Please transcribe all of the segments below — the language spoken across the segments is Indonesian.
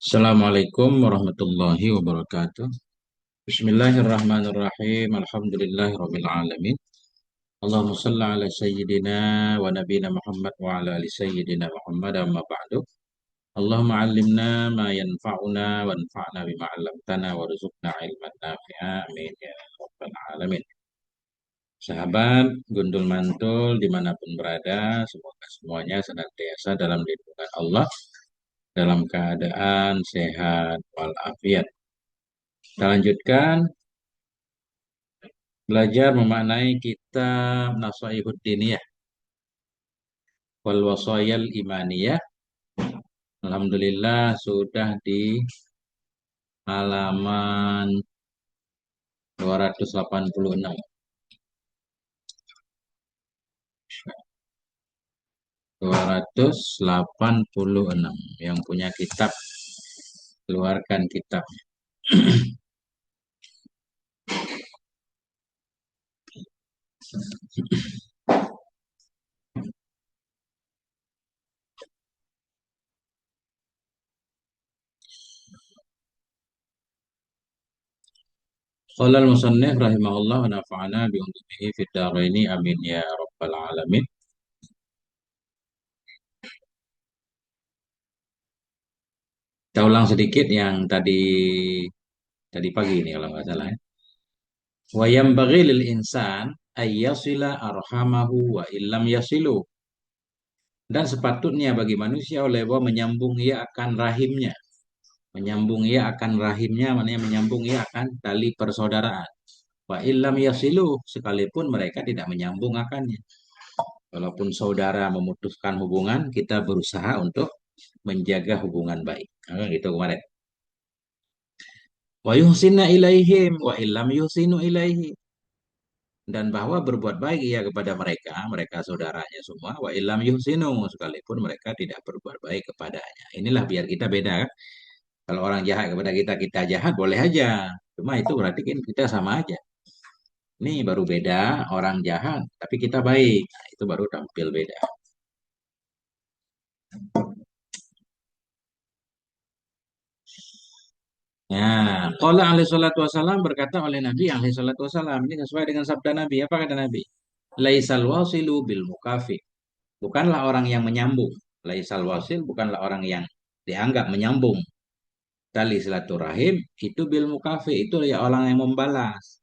Assalamualaikum warahmatullahi wabarakatuh. Bismillahirrahmanirrahim. Alhamdulillahirabbil alamin. Allahumma shalli ala sayyidina wa nabiyina Muhammad wa ala ali sayyidina Muhammad amma ba'du. Allahumma 'allimna ma yanfa'una wanfa'na bima 'allamtana warzuqna ilman nafi'a. Amin ya rabbal alamin. Sahabat Gundul Mantul dimanapun berada, semoga semuanya senantiasa dalam lindungan Allah, dalam keadaan sehat walafiat. Kita lanjutkan belajar memaknai kitab Nashaihuddin Diniyah wal Wasayal Imaniyah. Alhamdulillah sudah di halaman 286. 286 yang punya kitab keluarkan kitab. Qala al-musannif rahimahullah wa nafa'ana bi ulumihi fid dharaini amin ya rabbal alamin. Kita ulang sedikit yang tadi pagi ini kalau nggak salah ya. Wa yanbaghi lil insan ayyasila arhamahu wa illam yasilu. Dan sepatutnya bagi manusia oleh bahwa menyambung ia akan rahimnya. Menyambung ia akan rahimnya, maknanya menyambung ia akan tali persaudaraan. Wa illam yasilu, sekalipun mereka tidak menyambung akannya. Walaupun saudara memutuskan hubungan, kita berusaha untuk menjaga hubungan baik. Nah, gitu kemarin. Wa yuhsinna ilaihim wa illam yuhsinu ilaihi. Dan bahwa berbuat baik ia kepada mereka, mereka saudaranya semua, wa illam yuhsinu, sekalipun mereka tidak berbuat baik kepadanya. Inilah biar kita beda kan. Kalau orang jahat kepada kita, kita jahat boleh aja. Cuma itu berarti kan kita sama aja. Ini baru beda orang jahat, tapi kita baik. Nah, itu baru tampil beda. Ya, qala alaihi salatu wasalam, berkata oleh Nabi alaihi salatu wasalam, ini sesuai dengan sabda Nabi. Apa kata Nabi? Laisal wasilu bil mukafi. Bukanlah orang yang menyambung. Laisal wasil bukanlah orang yang dianggap menyambung tali silaturahim itu bil mukafi, itu ya orang yang membalas.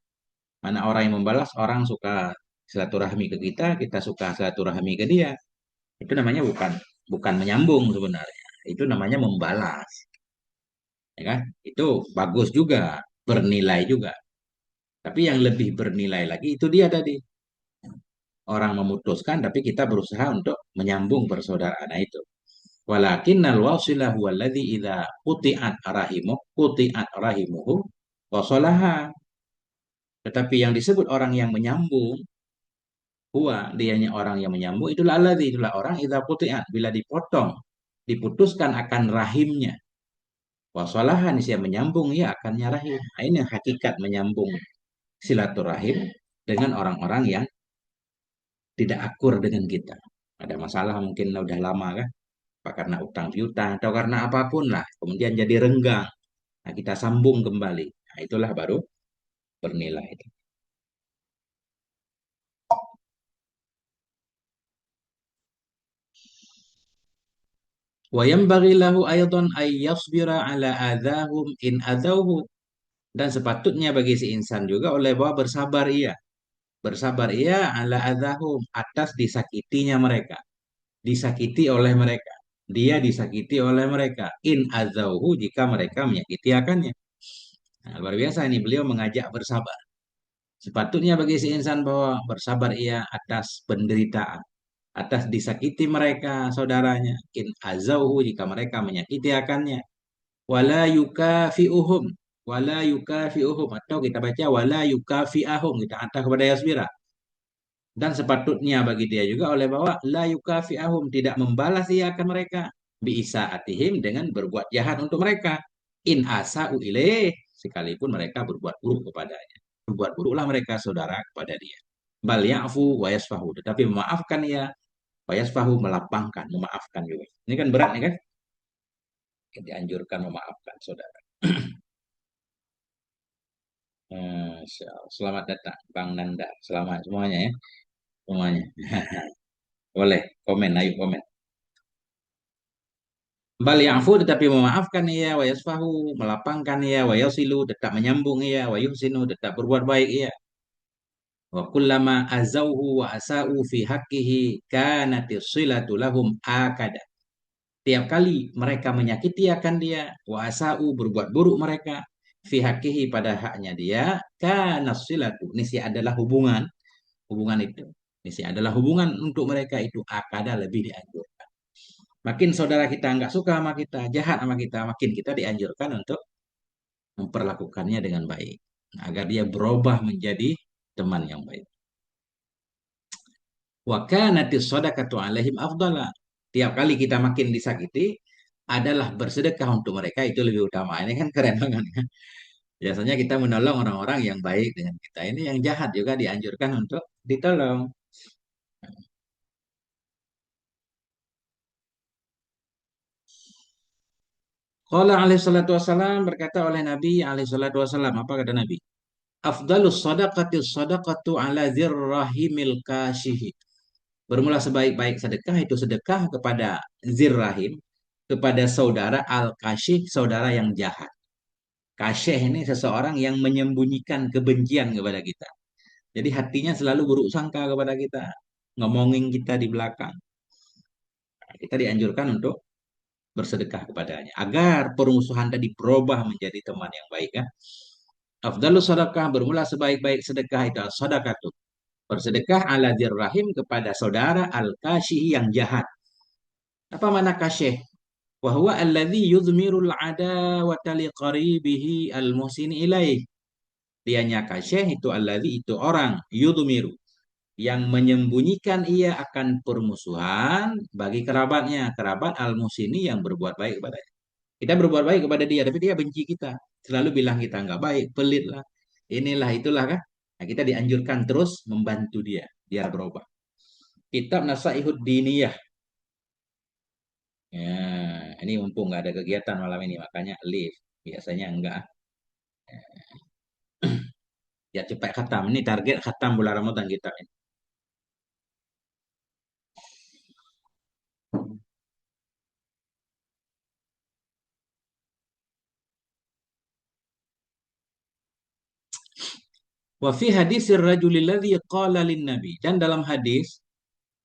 Mana orang yang membalas, orang suka silaturahmi ke kita, kita suka silaturahmi ke dia. Itu namanya bukan bukan menyambung sebenarnya. Itu namanya membalas, ya kan? Itu bagus juga, bernilai juga. Tapi yang lebih bernilai lagi itu dia tadi. Orang memutuskan tapi kita berusaha untuk menyambung persaudaraan. Nah, itu. Walakinnal wasilah huwa alladzi idza quti'at rahimuhu wasalaha. Tetapi yang disebut orang yang menyambung, huwa dianya orang yang menyambung, itulah alladzi, itulah orang idza quti'at, bila dipotong, diputuskan akan rahimnya. Wasalahan siapa menyambung ya akannya rahim. Nah, ini hakikat menyambung silaturahim dengan orang-orang yang tidak akur dengan kita. Ada masalah mungkin udah lama kan, apa karena utang piutang atau karena apapun lah, kemudian jadi renggang. Nah, kita sambung kembali. Nah, itulah baru bernilai. Wa yanbaghi lahu aydan ay yasbira ala adahum in adauhu. Dan sepatutnya bagi si insan juga oleh bahwa bersabar ia. Bersabar ia ala adahum, atas disakitinya mereka. Disakiti oleh mereka. Dia disakiti oleh mereka. In azauhu, jika mereka menyakiti akannya. Nah, luar biasa ini beliau mengajak bersabar. Sepatutnya bagi si insan bahwa bersabar ia atas penderitaan, atas disakiti mereka saudaranya. In azauhu, jika mereka menyakiti akannya. Wala yukafi'uhum. Wala yukafi'uhum. Atau kita baca wala yukafi'ahum. Kita hantar kepada Yasbira. Dan sepatutnya bagi dia juga oleh bahwa la yukafi'ahum, tidak membalas ia akan mereka. Bi'isa'atihim, dengan berbuat jahat untuk mereka. In asa'u ilaih, sekalipun mereka berbuat buruk kepadanya. Berbuat buruklah mereka saudara kepada dia. Bal ya'fu wa yasfahu. Tetapi memaafkan ia, wa yasfahu, melapangkan, memaafkan juga. Ini kan berat nih kan? Dianjurkan memaafkan saudara. Masya Allah. Selamat datang, Bang Nanda. Selamat semuanya ya, semuanya. Boleh komen, ayo komen. Bal ya'fu tetapi memaafkan ia, wa yasfahu melapangkan ia, wa yasilu tetap menyambung ia, wa yuhsinu tetap berbuat baik ia. Wa kullama azauhu wa asau fi haqqihi kanatis silatu lahum akada. Tiap kali mereka menyakiti akan dia, wa asau berbuat buruk mereka fi haqqihi pada haknya dia, kanas silatu nisi adalah hubungan, hubungan itu. Nisi adalah hubungan untuk mereka itu akada lebih dianjurkan. Makin saudara kita nggak suka sama kita, jahat sama kita, makin kita dianjurkan untuk memperlakukannya dengan baik. Nah, agar dia berubah menjadi teman yang baik. Wa kanatis sadaqatu alaihim afdala. Tiap kali kita makin disakiti adalah bersedekah untuk mereka itu lebih utama. Ini kan keren banget kan. Biasanya kita menolong orang-orang yang baik dengan kita. Ini yang jahat juga dianjurkan untuk ditolong. Qala alaihi salatu wassalam berkata oleh Nabi alaihi salatu wassalam, apa kata Nabi? Afdalus sadaqati sadaqatu ala zirrahimil kashihi. Bermula sebaik-baik sedekah itu sedekah kepada zirrahim, kepada saudara al-kashih, saudara yang jahat. Kashih ini seseorang yang menyembunyikan kebencian kepada kita. Jadi hatinya selalu buruk sangka kepada kita, ngomongin kita di belakang. Nah, kita dianjurkan untuk bersedekah kepadanya agar permusuhan tadi berubah menjadi teman yang baik kan. Afdalus sedekah bermula sebaik-baik sedekah itu sedekah itu bersedekah ala dirrahim kepada saudara al-kasyih yang jahat. Apa makna kasyih? Wahwa alladhi yudhmirul adawata liqaribihi al-muhsini ilaih. Dianya kasyih itu alladhi itu orang yudhmiru yang menyembunyikan ia akan permusuhan bagi kerabatnya, kerabat al-muhsini yang berbuat baik kepadanya. Kita berbuat baik kepada dia, tapi dia benci kita. Selalu bilang kita nggak baik, pelit lah. Inilah, itulah kan. Nah, kita dianjurkan terus membantu dia, biar berubah. Kitab Nasaihud Diniyah. Ya, ini mumpung nggak ada kegiatan malam ini, makanya live. Biasanya enggak. Ya cepat khatam. Ini target khatam bulan Ramadan kita ini. Wa fi hadisir rajulil ladzi qala lin nabi. Dan dalam hadis,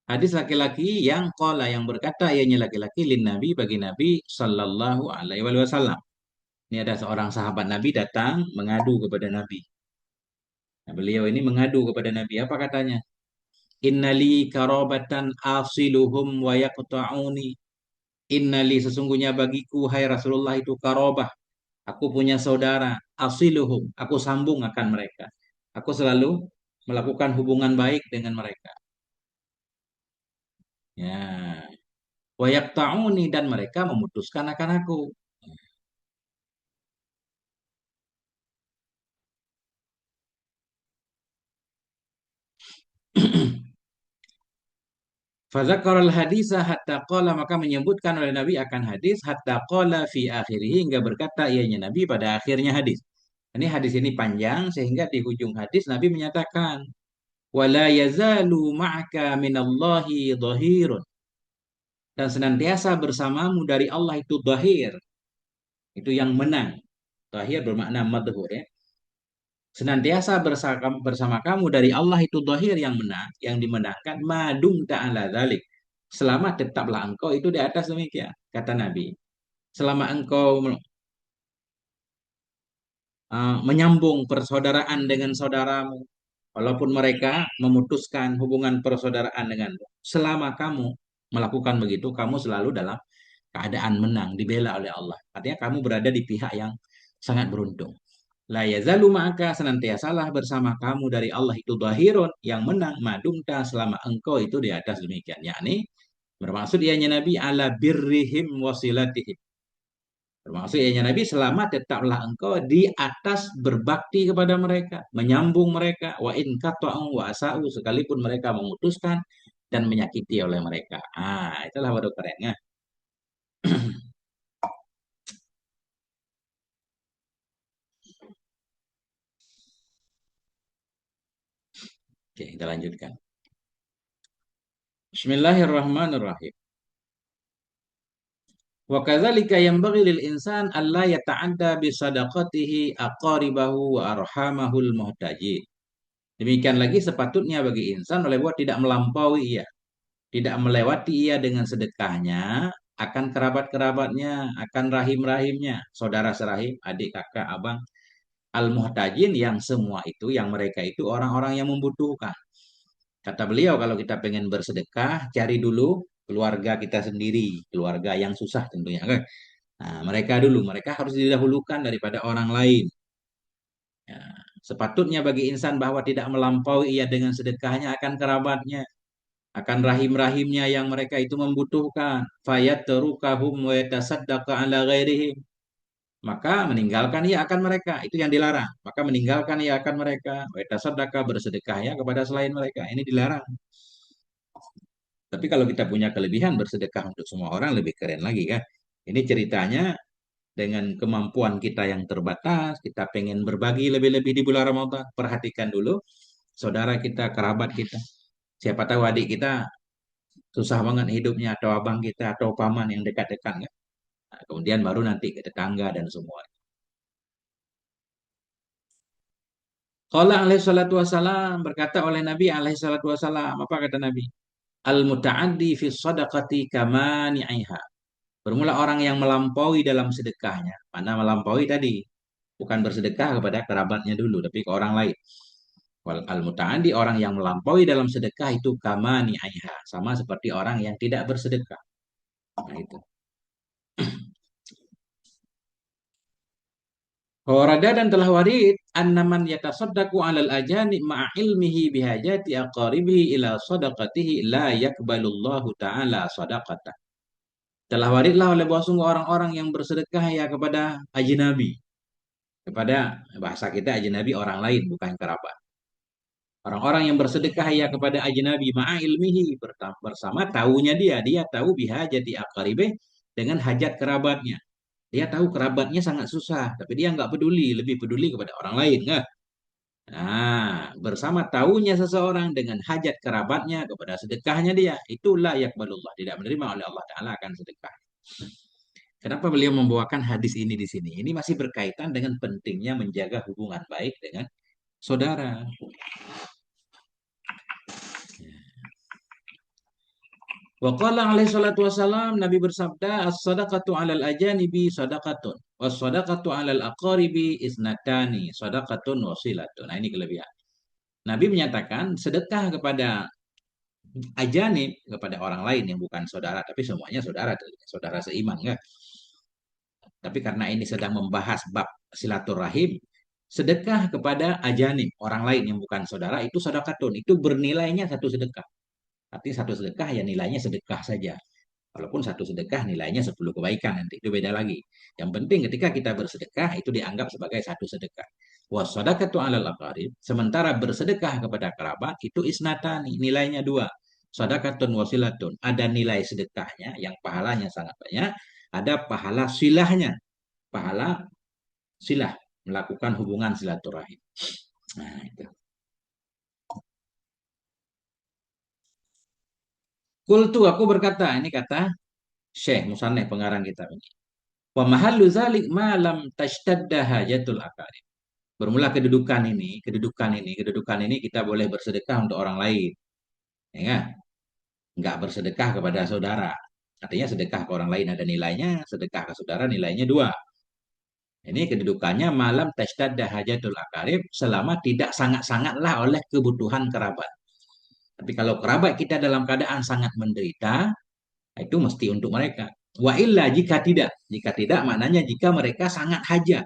hadis laki-laki yang qala yang berkata ianya laki-laki lin nabi bagi Nabi sallallahu alaihi wasallam. Ini ada seorang sahabat Nabi datang mengadu kepada Nabi. Nah, beliau ini mengadu kepada Nabi. Apa katanya? Innali karobatan asiluhum wa yaqta'uni. Innali sesungguhnya bagiku, hai Rasulullah itu karobah. Aku punya saudara, asiluhum. Aku sambung akan mereka. Aku selalu melakukan hubungan baik dengan mereka. Ya. Wa yaqta'uni dan mereka memutuskan akan aku. Fadzakarul hadisa hatta qala maka menyebutkan oleh Nabi akan hadis hatta qala fi akhirih hingga berkata ianya Nabi pada akhirnya hadis. Ini hadis ini panjang sehingga di ujung hadis Nabi menyatakan wala yazalu ma'aka minallahi dhahirun dan senantiasa bersamamu dari Allah itu dhahir. Itu yang menang. Dhahir bermakna madhur ya. Senantiasa bersama kamu dari Allah itu dhahir yang menang, yang dimenangkan madum ta'ala dzalik. Selama tetaplah engkau itu di atas demikian, kata Nabi. Selama engkau menyambung persaudaraan dengan saudaramu, walaupun mereka memutuskan hubungan persaudaraan denganmu, selama kamu melakukan begitu, kamu selalu dalam keadaan menang, dibela oleh Allah. Artinya kamu berada di pihak yang sangat beruntung. La yazalu ma'aka senantiasalah bersama kamu dari Allah itu dhahirun yang menang madumta selama engkau itu di atas demikian. Yakni bermaksud ianya Nabi ala birrihim wasilatihim. Termasuk ianya Nabi selama tetaplah engkau di atas berbakti kepada mereka, menyambung mereka, wa in qata'u wa asa'u sekalipun mereka memutuskan dan menyakiti oleh mereka. Ah, itulah baru kerennya. Oke, kita lanjutkan. Bismillahirrahmanirrahim. Wa kadzalika yanbaghi lil insan alla yata'adda bi sadaqatihi aqaribahu wa arhamahul muhtajin. Demikian lagi sepatutnya bagi insan oleh buat tidak melampaui ia, tidak melewati ia dengan sedekahnya akan kerabat-kerabatnya, akan rahim-rahimnya, saudara serahim, adik, kakak, abang, al-muhtajin yang semua itu, yang mereka itu orang-orang yang membutuhkan. Kata beliau, kalau kita pengen bersedekah, cari dulu keluarga kita sendiri, keluarga yang susah tentunya kan. Nah, mereka dulu, mereka harus didahulukan daripada orang lain. Ya, sepatutnya bagi insan bahwa tidak melampaui ia dengan sedekahnya akan kerabatnya, akan rahim-rahimnya yang mereka itu membutuhkan. Fayatrukahum wa yatasaddaqa ala ghairihim. Maka meninggalkan ia akan mereka, itu yang dilarang. Maka meninggalkan ia akan mereka, wa yatasaddaqa bersedekah ya kepada selain mereka. Ini dilarang. Tapi kalau kita punya kelebihan bersedekah untuk semua orang lebih keren lagi kan. Ini ceritanya dengan kemampuan kita yang terbatas, kita pengen berbagi lebih-lebih di bulan Ramadan. Perhatikan dulu saudara kita, kerabat kita. Siapa tahu adik kita susah banget hidupnya, atau abang kita, atau paman yang dekat-dekat. Kan? Nah, kemudian baru nanti ke tetangga dan semua. Qala alaihi salatu wassalam, berkata oleh Nabi alaihi salatu wassalam, apa kata Nabi? Al-muta'addi fi sadaqati kamani'iha. Bermula orang yang melampaui dalam sedekahnya. Mana melampaui tadi? Bukan bersedekah kepada kerabatnya dulu, tapi ke orang lain. Wal al-muta'addi orang yang melampaui dalam sedekah itu kamani'iha. Sama seperti orang yang tidak bersedekah. Nah itu. Warada dan telah warid annaman yatasaddaqu 'alal ajani ma'a ilmihi bihajati aqaribihi ila sadaqatihi la yakbalullahu ta'ala sadaqata. Telah waridlah oleh bahwa sungguh orang-orang yang bersedekah ya kepada ajnabi, kepada bahasa kita ajnabi orang lain bukan kerabat. Orang-orang yang bersedekah ya kepada ajnabi ma'a ilmihi bersama tahunya dia tahu bihajati aqaribih dengan hajat kerabatnya. Dia tahu kerabatnya sangat susah, tapi dia nggak peduli, lebih peduli kepada orang lain, nggak? Nah, bersama tahunya seseorang dengan hajat kerabatnya kepada sedekahnya dia, itulah yakbalullah, tidak menerima oleh Allah Ta'ala akan sedekah. Kenapa beliau membawakan hadis ini di sini? Ini masih berkaitan dengan pentingnya menjaga hubungan baik dengan saudara. Wa qala alaihi salatu wasalam, Nabi bersabda, as-sadaqatu 'alal ajanibi sadaqatun, was-sadaqatu 'alal aqaribi isnatani, sadaqatun wasilatun. Nah, ini kelebihan. Nabi menyatakan sedekah kepada ajanib, kepada orang lain yang bukan saudara, tapi semuanya saudara, saudara seiman kan. Tapi karena ini sedang membahas bab silaturahim, sedekah kepada ajanib, orang lain yang bukan saudara itu sedekatun, itu bernilainya satu sedekah. Artinya satu sedekah ya nilainya sedekah saja. Walaupun satu sedekah nilainya 10 kebaikan nanti itu beda lagi. Yang penting ketika kita bersedekah itu dianggap sebagai satu sedekah. Wasadaqatu 'alal aqarib, sementara bersedekah kepada kerabat itu isnatani, nilainya dua. Sadaqatun wasilatun, ada nilai sedekahnya yang pahalanya sangat banyak, ada pahala silahnya, pahala silah melakukan hubungan silaturahim. Nah, itu. Kultu aku berkata, ini kata Syekh Musanneh pengarang kitab ini. Wa mahallu zalik malam tashtadda hajatul akarib. Bermula kedudukan ini kita boleh bersedekah untuk orang lain. Ya kan? Enggak bersedekah kepada saudara. Artinya sedekah ke orang lain ada nilainya, sedekah ke saudara nilainya dua. Ini kedudukannya malam tashtadda hajatul akarib selama tidak sangat-sangatlah oleh kebutuhan kerabat. Tapi kalau kerabat kita dalam keadaan sangat menderita, itu mesti untuk mereka. Wa illa jika tidak maknanya jika mereka sangat hajat,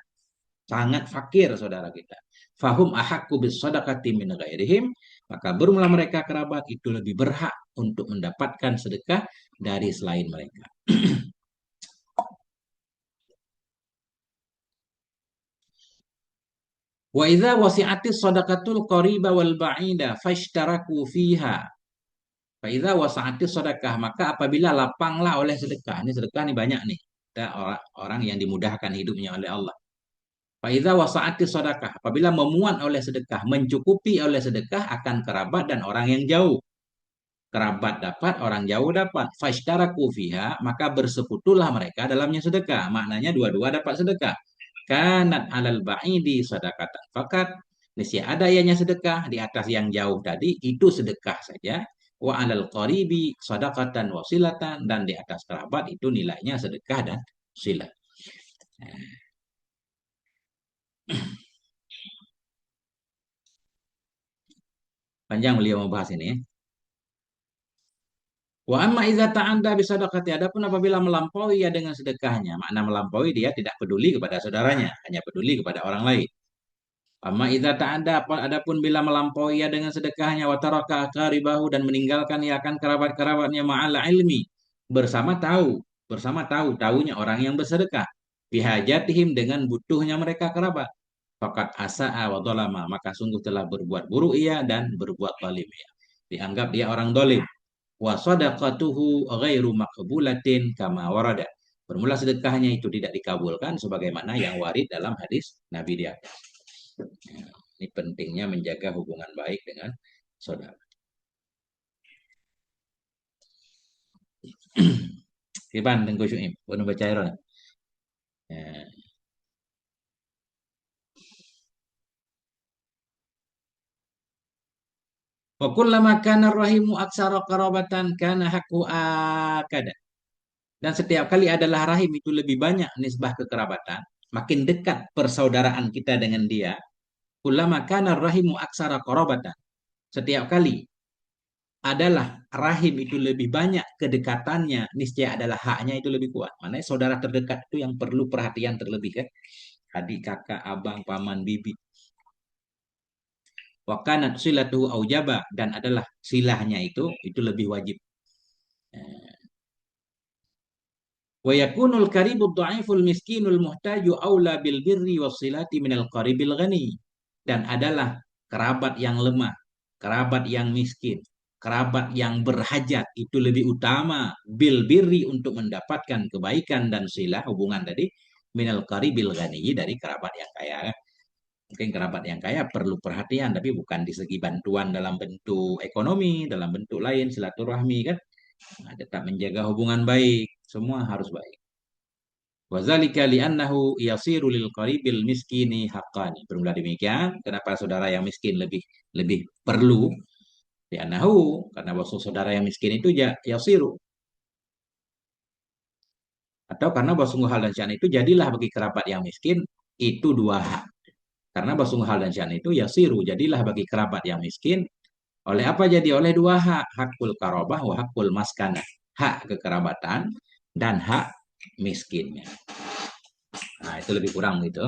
sangat fakir saudara kita. Fahum ahakku bis sadaqati min ghairihim, maka bermula mereka kerabat itu lebih berhak untuk mendapatkan sedekah dari selain mereka. Wa idza wasi'atis sadaqatul qariba wal ba'ida fashtaraku fiha. Fa idza wasa'atis sadaqah, maka apabila lapanglah oleh sedekah. Ini sedekah ini banyak nih. Kita orang yang dimudahkan hidupnya oleh Allah. Faidza wasa'ati sedekah, apabila memuat oleh sedekah, mencukupi oleh sedekah akan kerabat dan orang yang jauh. Kerabat dapat, orang jauh dapat. Fashtaraku fiha, maka bersekutulah mereka dalamnya sedekah. Maknanya dua-dua dapat sedekah. Kanat alal ba'idi sedekatan. Fakat niscaya ada ianya sedekah di atas yang jauh tadi itu sedekah saja. Wa alal qaribi sedekatan wasilatan, dan di atas kerabat itu nilainya sedekah dan silat. Panjang beliau membahas ini. Wa amma idza ta'adda bi sadaqati, adapun apabila melampaui ya dengan sedekahnya, makna melampaui dia tidak peduli kepada saudaranya, hanya peduli kepada orang lain. Amma idza ta'adda, adapun bila melampaui ya dengan sedekahnya, wa taraka aqaribahu, dan meninggalkan ya akan kerabat-kerabatnya ma'al ilmi, bersama tahu, tahunya orang yang bersedekah, bihajatihim, dengan butuhnya mereka kerabat. Fakat asa'a wa dhalama, maka sungguh telah berbuat buruk ia dan berbuat zalim ia. Dianggap dia orang zalim. Wa sadaqatuhu ghairu maqbulatin kama warada. Bermula sedekahnya itu tidak dikabulkan sebagaimana yang warid dalam hadis Nabi dia. Ini pentingnya menjaga hubungan baik dengan saudara. Kiban Tengku Syuim, bunu baca iron. Ya. Wa kullama kana rahimu aksara qarabatan kana haqqu akada. Dan setiap kali adalah rahim itu lebih banyak nisbah kekerabatan, makin dekat persaudaraan kita dengan dia. Kullama kana rahimu aksara qarabatan. Setiap kali adalah rahim itu lebih banyak kedekatannya, niscaya adalah haknya itu lebih kuat. Mana saudara terdekat itu yang perlu perhatian terlebih kan? Adik, kakak, abang, paman, bibi. Wa kanat silatuhu aujaba, dan adalah silahnya itu lebih wajib. Wa yakunul karibud dha'iful miskinul muhtaju aula bil birri wassilati minal qaribil ghani. Dan adalah kerabat yang lemah, kerabat yang miskin, kerabat yang berhajat itu lebih utama bil birri, untuk mendapatkan kebaikan dan silah hubungan tadi, minal qaribil ghani, dari kerabat yang kaya. Mungkin kerabat yang kaya perlu perhatian, tapi bukan di segi bantuan dalam bentuk ekonomi, dalam bentuk lain silaturahmi kan. Nah, tetap menjaga hubungan baik, semua harus baik. Wazalika li'annahu yasiru lil qaribil miskini haqqani. Bermula demikian, kenapa saudara yang miskin lebih lebih perlu? Li'annahu, karena bahwa saudara yang miskin itu yasiru. Atau karena bahwa sungguh hal dan syan itu jadilah bagi kerabat yang miskin itu dua hak. Karena bahwa sungguh hal dan syan itu yasiru, jadilah bagi kerabat yang miskin oleh apa, jadi oleh dua hak, hakul karobah wa hakul maskanah. Hak kekerabatan dan hak miskinnya. Nah, itu lebih kurang gitu.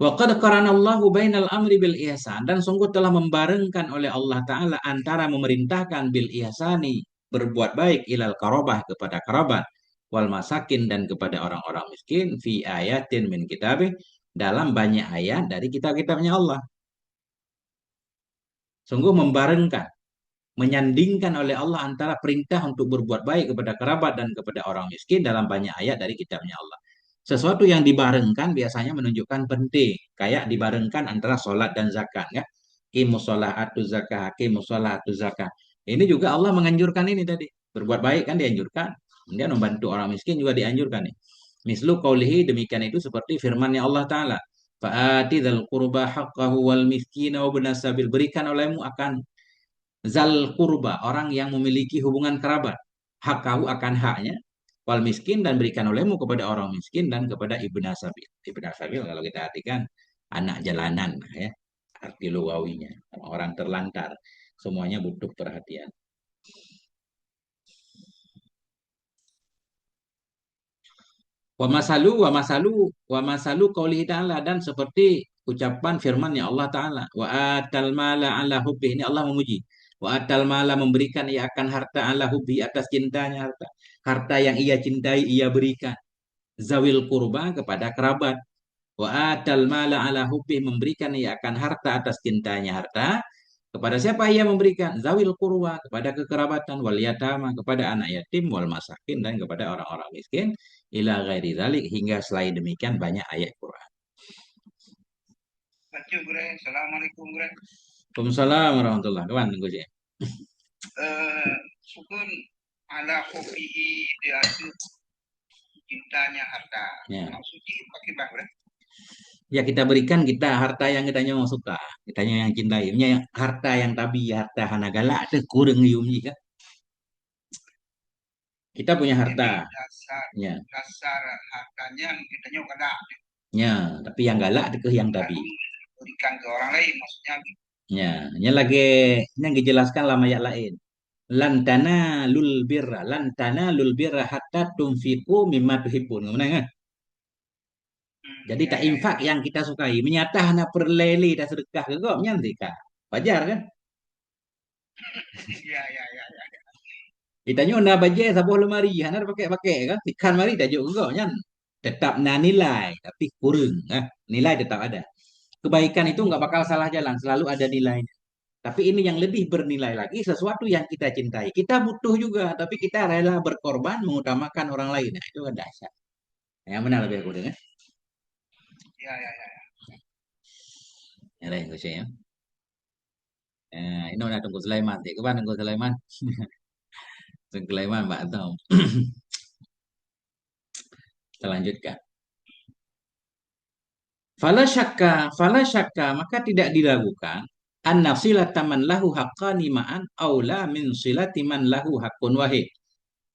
Wa qad qaranallahu bainal amri bil ihsan, dan sungguh telah membarengkan oleh Allah Ta'ala antara memerintahkan bil ihsani, berbuat baik, ilal karobah, kepada kerabat, wal masakin, dan kepada orang-orang miskin, fi ayatin min kitabih, dalam banyak ayat dari kitab-kitabnya Allah. Sungguh membarengkan, menyandingkan oleh Allah antara perintah untuk berbuat baik kepada kerabat dan kepada orang miskin dalam banyak ayat dari kitabnya Allah. Sesuatu yang dibarengkan biasanya menunjukkan penting. Kayak dibarengkan antara sholat dan zakat. Ya. Imus sholat atu zakah, hakimus sholat atu zakah. Ini juga Allah menganjurkan ini tadi. Berbuat baik kan dianjurkan. Kemudian membantu orang miskin juga dianjurkan. Nih. Mislu qawlihi, demikian itu seperti firmannya Allah Ta'ala. Fa'ati dzal qurba haqqahu wal miskina wa ibnas sabil. Berikan olehmu akan zal kurba, orang yang memiliki hubungan kerabat, hakahu, akan haknya, wal miskin, dan berikan olehmu kepada orang miskin dan kepada ibnu sabil. Ibnu sabil kalau kita artikan anak jalanan ya, arti lugawinya orang terlantar, semuanya butuh perhatian. Wa masalu qaulihi ta'ala, dan seperti ucapan firman ya Allah Ta'ala, wa atal mala ala hubbi, ini Allah memuji. Wa atal mala, memberikan ia akan harta, ala hubbi, atas cintanya harta. Harta yang ia cintai ia berikan. Zawil kurba, kepada kerabat. Wa atal mala ala hubbi, memberikan ia akan harta atas cintanya harta. Kepada siapa ia memberikan? Zawil qurwa, kepada kekerabatan, wal yatama, kepada anak yatim, wal masakin, dan kepada orang-orang miskin, ila ghairi dzalik, hingga selain demikian banyak ayat Quran. Baca bre, Assalamualaikum bre. Waalaikumsalam warahmatullahi wabarakatuh. Sukun ala hobihi dia itu cintanya harta. Ya. Maksudnya pakai bah bre. Ya kita berikan kita harta yang kita nyawa suka, kita yang cintai. Punya harta yang tabi, harta hanagala, ada kurang yumji kan. Kita punya Jadi harta, dasar ya, dasar hartanya kita nyoba ada. ya. Tapi yang galak ada ke yang tabi. Lalu berikan ke orang lain maksudnya gitu. Ya, ini lagi yang dijelaskan lama ayat lain. Lantana lul birra, lantana lul birra hatta tunfiku mimma tuhibbun. Kemudian kan? Jadi Ya tak ya ya. infak yang kita sukai, menyatah na perleli dan sedekah ke kau nyanti kah? Wajar kan? Ya ya ya ya. Kita nyona baje sabuh lemari, hanar pakai-pakai kan? Ikan mari dah juga kau nyan. Tetap na nilai, tapi kurang. Nilai tetap ada. Kebaikan itu nggak bakal salah jalan, selalu ada nilainya. Tapi ini yang lebih bernilai lagi, sesuatu yang kita cintai. Kita butuh juga, tapi kita rela berkorban mengutamakan orang lain. Nah, itu kan dahsyat. Yang benar lebih aku dengar. Ya ya ya. Ya, lain ya. Ini udah tunggu Sulaiman. Kapan tunggu Sulaiman? Tunggu Sulaiman, Mbak Tom. Kita lanjutkan. Fala syakka, maka tidak diragukan anna silata man lahu haqqani ma'an aula min silati man lahu haqqun wahid.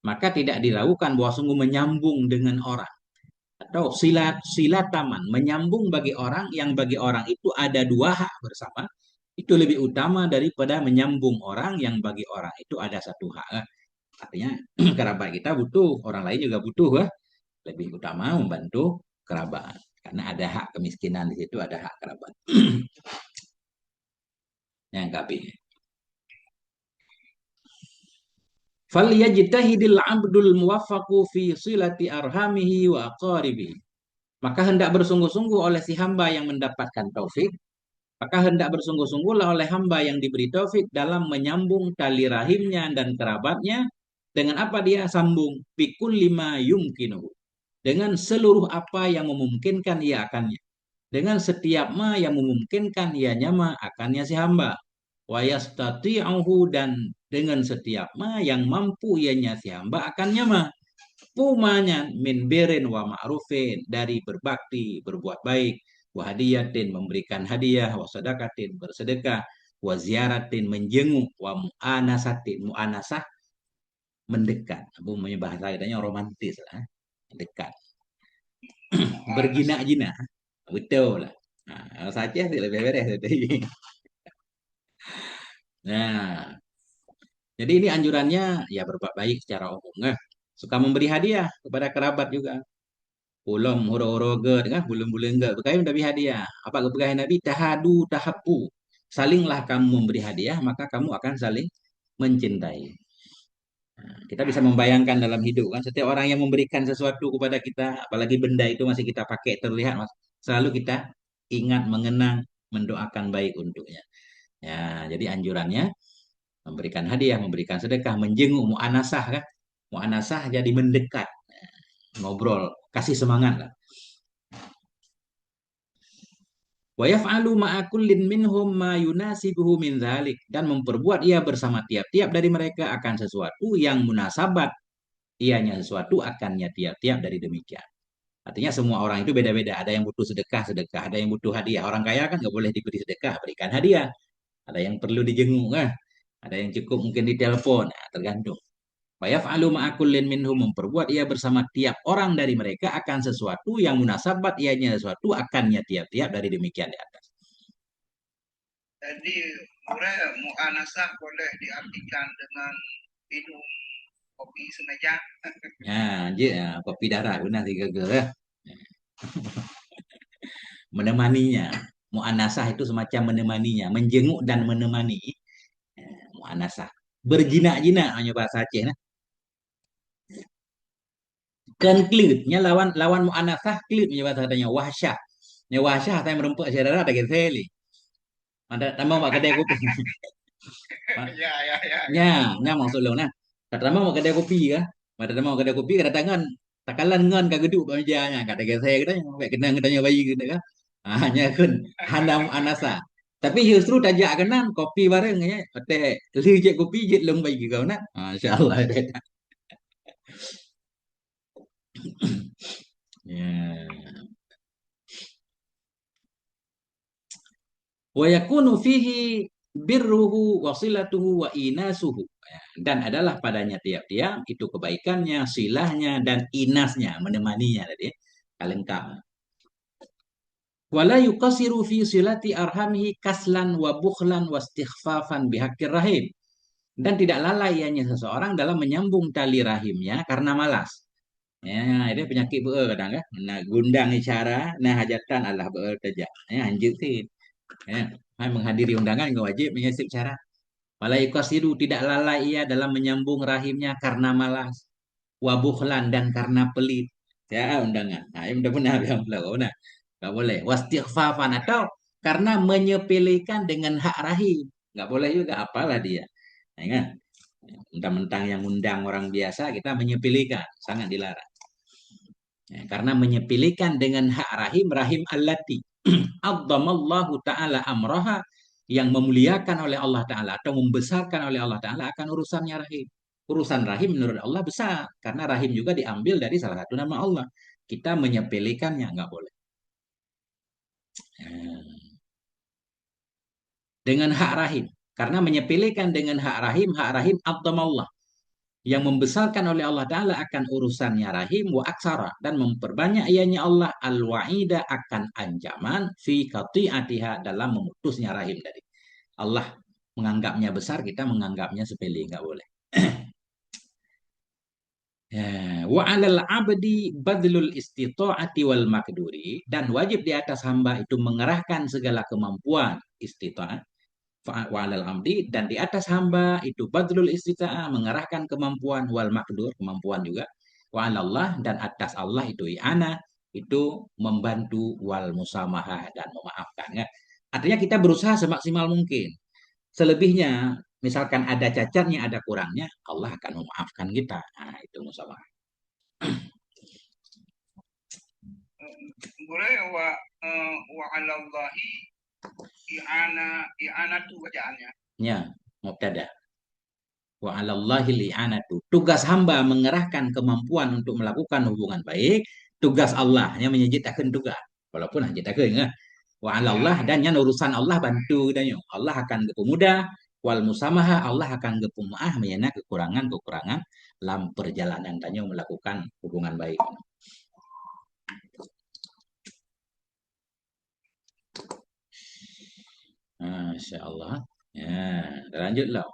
Maka tidak diragukan bahwa sungguh menyambung dengan orang atau silataman menyambung bagi orang yang bagi orang itu ada dua hak bersama itu lebih utama daripada menyambung orang yang bagi orang itu ada satu hak. Artinya kerabat kita butuh, orang lain juga butuh, lebih utama membantu kerabat karena ada hak kemiskinan di situ, ada hak kerabat. Yang kami falyajtahidil abdul muwaffaqu fi silati arhamihi wa aqaribihi. Maka hendak bersungguh-sungguh oleh si hamba yang mendapatkan taufik, maka hendak bersungguh-sungguhlah oleh hamba yang diberi taufik dalam menyambung tali rahimnya dan kerabatnya dengan apa dia sambung pikul lima yumkinu, dengan seluruh apa yang memungkinkan ia akannya, dengan setiap ma yang memungkinkan ianya ma akannya si hamba, wa yastati'uhu, dan dengan setiap ma yang mampu ianya si hamba akannya ma, pumanya min birin wa ma'rufin, dari berbakti berbuat baik, wa hadiyatin memberikan hadiah, wa sadaqatin bersedekah, wa ziaratin menjenguk, wa mu'anasatin mu'anasah mendekat. Bumbunya bahasa katanya romantis lah, dekat. Anas. Berjinak-jinak, betul lah. Nah, saja sih lebih beres tadi. Nah, jadi ini anjurannya ya berbuat baik secara umum. Suka memberi hadiah kepada kerabat juga. Ulum huru-huru ge dengan bulun-bulun ge bekai Nabi hadiah. Apa keberkahan Nabi? Tahadu tahapu. Salinglah kamu memberi hadiah, maka kamu akan saling mencintai. Nah, kita bisa membayangkan dalam hidup kan setiap orang yang memberikan sesuatu kepada kita, apalagi benda itu masih kita pakai terlihat, mas, selalu kita ingat, mengenang, mendoakan baik untuknya. Ya, jadi anjurannya memberikan hadiah, memberikan sedekah, menjenguk, mu'anasah kan. Mu'anasah jadi mendekat, ngobrol, kasih semangat lah. Wa yaf'alu ma'a kullin minhum ma yunasibuhu min dzalik, dan memperbuat ia bersama tiap-tiap dari mereka akan sesuatu yang munasabat ianya sesuatu akannya tiap-tiap dari demikian. Artinya semua orang itu beda-beda. Ada yang butuh sedekah, sedekah. Ada yang butuh hadiah. Orang kaya kan nggak boleh diberi sedekah, berikan hadiah. Ada yang perlu dijenguk kan. Ada yang cukup mungkin ditelepon. Nah, tergantung. Fayaf'alu ma'akullin minhum, memperbuat ia bersama tiap orang dari mereka akan sesuatu yang munasabat ianya sesuatu akannya tiap-tiap dari demikian di atas. Jadi bre muanasah boleh diartikan dengan minum kopi semeja. Ya, ya, kopi darah guna tiga ya. Menemaninya. Mu'anasah itu semacam menemaninya, menjenguk dan menemani. Ya, mu'anasah. Berjinak-jinak hanya bahasa Aceh nah. Kan klitnya lawan lawan mu'anasah klit punya bahasa katanya wahsyah. Ya wahsyah saya merempuk saudara ada gitu. Ada tambah mak kedai kopi. Ya, ya, ya, Nya, ya. nya maksud lo nah. Kata nama mak kedai kopi kah? Pada nama mak kedai kopi kedatangan takalan ngan kageduk mejanya kata saya kita sampai kena ketanya bayi gitu kan. Hanya kan hanam anasa. Tapi justru tajak kenan kopi bareng ya. Kata li je kopi je lem bayi kau nak. Masyaallah. Ya. Wa yakunu fihi birruhu wasilatuhu wa inasuhu. Ya, dan adalah padanya tiap-tiap itu kebaikannya, silahnya dan inasnya menemaninya tadi. Kalengkap. Wala yuqasiru fi silati arhamihi kaslan wa bukhlan wa istighfafan bihaqqir rahim. Dan tidak lalai ianya seseorang dalam menyambung tali rahimnya karena malas. Ya, itu penyakit beul kadang kan. Nah, gundang cara, nah hajatan Allah beul kerja. Ya, anjir sih. Ya, hai menghadiri undangan nggak wajib menyisip cara. Malaikasidu tidak lalai ia dalam menyambung rahimnya karena malas, wabuhlan dan karena pelit. Ya undangan. Nah, ini udah benar yang belum. Nah, nggak boleh. Wastighfafan atau karena menyepelekan dengan hak rahim. Nggak boleh juga. Apalah dia. Nah, ingat. Mentang-mentang yang undang orang biasa kita menyepelekan. Sangat dilarang. Ya, karena menyepelekan dengan hak rahim, rahim allati azzamallahu ta'ala amraha yang memuliakan oleh Allah Ta'ala atau membesarkan oleh Allah Ta'ala akan urusannya rahim. Urusan rahim menurut Allah besar karena rahim juga diambil dari salah satu nama Allah. Kita menyepelekannya nggak boleh. Dengan hak rahim. Karena menyepelekan dengan hak rahim azzamallah yang membesarkan oleh Allah Ta'ala akan urusannya rahim wa aksara dan memperbanyak ianya Allah al-wa'ida akan ancaman fi qati'atiha dalam memutusnya rahim tadi. Allah menganggapnya besar, kita menganggapnya sepele, nggak boleh. Ya, wa 'alal 'abdi badlul istita'ati wal makduri dan wajib di atas hamba itu mengerahkan segala kemampuan istita'ah wa 'alal 'abdi dan di atas hamba itu badlul istita'ah mengerahkan kemampuan wal makdur kemampuan juga wa 'alallah dan atas Allah itu i'ana itu membantu wal musamahah dan memaafkan ya. Artinya kita berusaha semaksimal mungkin. Selebihnya, misalkan ada cacatnya, ada kurangnya, Allah akan memaafkan kita. Nah, itu musawarah. Boleh wa alallahi i'anatu bacaannya. Ya, mubtada. Wa 'alallahi li'anatu. Tugas hamba mengerahkan kemampuan untuk melakukan hubungan baik, tugas Allah yang menyejitakan tugas. Walaupun hajitakeun ya. Wa 'alallah dan yang urusan Allah bantu dan Allah akan kepemudah wal musamaha Allah akan kepemaah menyana kekurangan-kekurangan dalam perjalanan tanya melakukan hubungan baik. Masya Allah. Ya, lanjutlah.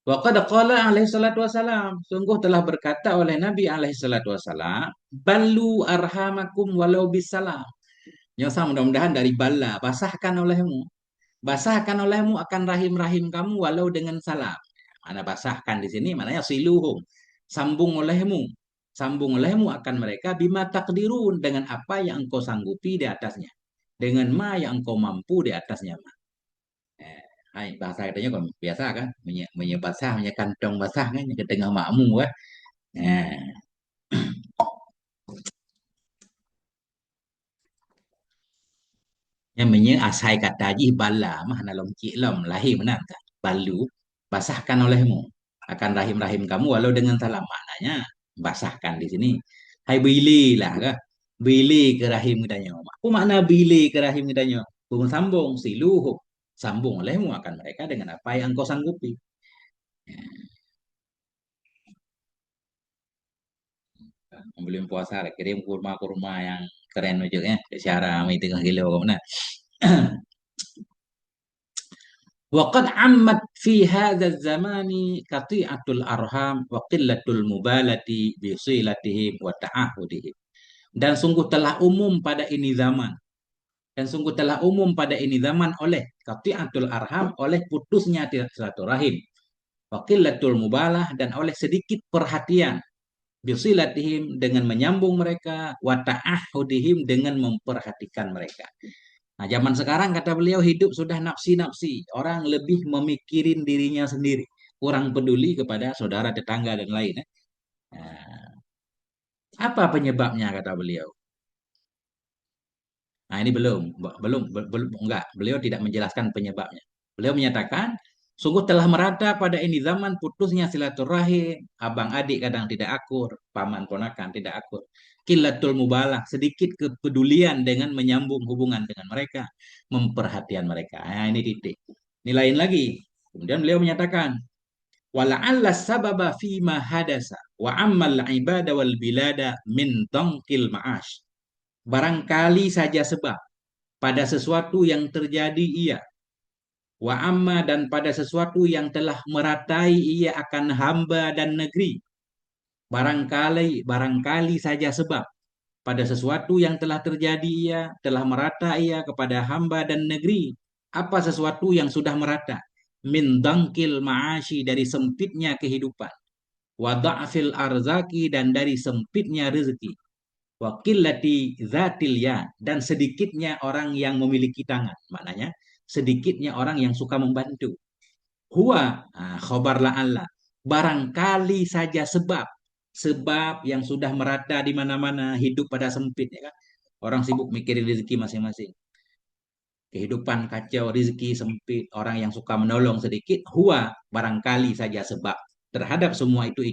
Wa qad qala alaihi salatu wasalam. Sungguh telah berkata oleh Nabi alaihi salatu wasalam, "Ballu arhamakum walau bisalam." Nyosa mudah-mudahan dari bala, basahkan olehmu. Basahkan olehmu akan rahim-rahim kamu walau dengan salam. Mana basahkan di sini, mananya siluhum. Sambung olehmu. Sambung olehmu akan mereka bima takdirun dengan apa yang engkau sanggupi di atasnya. Dengan ma yang engkau mampu di atasnya. Eh, Hai, bahasa katanya còn biasa kan, basah, kantong basah kan, ke tengah makmu kan. Nah, yang asai kata ji bala mah nalong cilom lahir menang kan. Balu basahkan olehmu akan rahim-rahim kamu walau dengan salam maknanya basahkan di sini. Hai bili lah kan. Bili ke rahim kitanya. Apa makna bili ke rahim kitanya? Hubung sambung siluhu. Sambung olehmu akan mereka dengan apa yang kau sanggupi. Belum puasa kirim kurma-kurma yang keren aja ya secara itu kilo mana. Waqad ammat fi hadzal zamani qati'atul arham wa qillatul mubalati bi silatihim wa ta'ahudihim. Dan sungguh telah umum pada ini zaman. Dan sungguh telah umum pada ini zaman oleh qati'atul arham, oleh putusnya silaturahim. Wa qillatul mubalah dan oleh sedikit perhatian bisilatihim dengan menyambung mereka wa ta'ahudihim dengan memperhatikan mereka. Nah, zaman sekarang kata beliau hidup sudah nafsi-nafsi. Orang lebih memikirin dirinya sendiri. Kurang peduli kepada saudara, tetangga, dan lain. Nah, apa penyebabnya kata beliau? Nah, ini belum, enggak. Beliau tidak menjelaskan penyebabnya. Beliau menyatakan, sungguh telah merata pada ini zaman putusnya silaturahim, abang adik kadang tidak akur, paman ponakan tidak akur. Kilatul mubalah, sedikit kepedulian dengan menyambung hubungan dengan mereka, memperhatian mereka. Nah, ini titik. Ini lain lagi. Kemudian beliau menyatakan, wala'alla sababa fima hadasa wa ammal ibada wal bilada min dongkil ma'ash. Barangkali saja sebab pada sesuatu yang terjadi ia, wa amma dan pada sesuatu yang telah meratai ia akan hamba dan negeri. Barangkali saja sebab pada sesuatu yang telah terjadi ia, telah merata ia kepada hamba dan negeri. Apa sesuatu yang sudah merata? Min dangkil ma'ashi, dari sempitnya kehidupan. Wa da'fil arzaki, dan dari sempitnya rezeki. Wakilati zatil ya, dan sedikitnya orang yang memiliki tangan, maknanya sedikitnya orang yang suka membantu. Huwa, khobar Allah, barangkali saja sebab, sebab yang sudah merata di mana-mana, hidup pada sempit, ya kan, orang sibuk mikirin rezeki masing-masing, kehidupan kacau, rezeki sempit, orang yang suka menolong sedikit. Huwa, barangkali saja sebab terhadap semua itu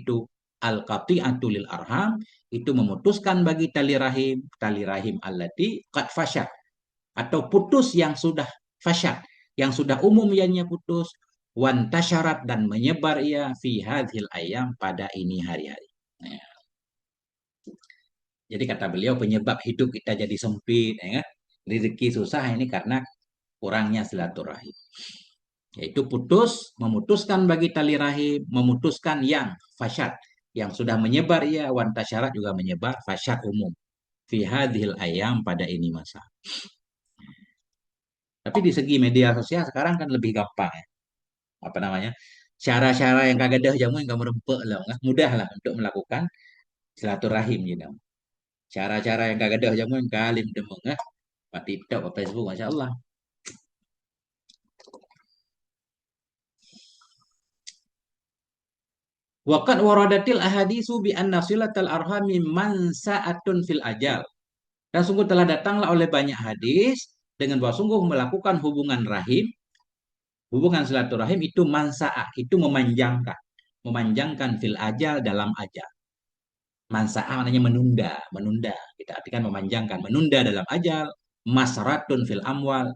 al-qati'atu lil arham, itu memutuskan bagi tali rahim allati qad fasyat, atau putus yang sudah fasyat, yang sudah umum ianya putus, wan tasyarat, dan menyebar ia fi hadhil ayam, pada ini hari-hari. Nah, jadi kata beliau penyebab hidup kita jadi sempit, ya kan? Rezeki susah ini karena kurangnya silaturahim. Yaitu memutuskan bagi tali rahim, memutuskan yang fasyad, yang sudah menyebar ia, wan tasyarat, juga menyebar fasyad umum. Fi hadhil ayam, pada ini masa. Tapi di segi media sosial sekarang kan lebih gampang ya. Apa namanya? Cara-cara yang kagak dah jamu yang kamu rempek lah, mudah lah untuk melakukan silaturahim gitu. Cara-cara yang kagak dah jamu yang kalim demeng TikTok, Facebook, masya Allah. Waqad waradatil ahadisu bi anna silatal arhami mansa'atun fil ajal. Dan sungguh telah datanglah oleh banyak hadis dengan bahwa sungguh melakukan hubungan rahim, hubungan silaturahim itu mansa'ah, itu memanjangkan. Memanjangkan fil ajal, dalam ajal. Mansa'ah maknanya menunda, menunda. Kita artikan memanjangkan, menunda dalam ajal, masratun fil amwal,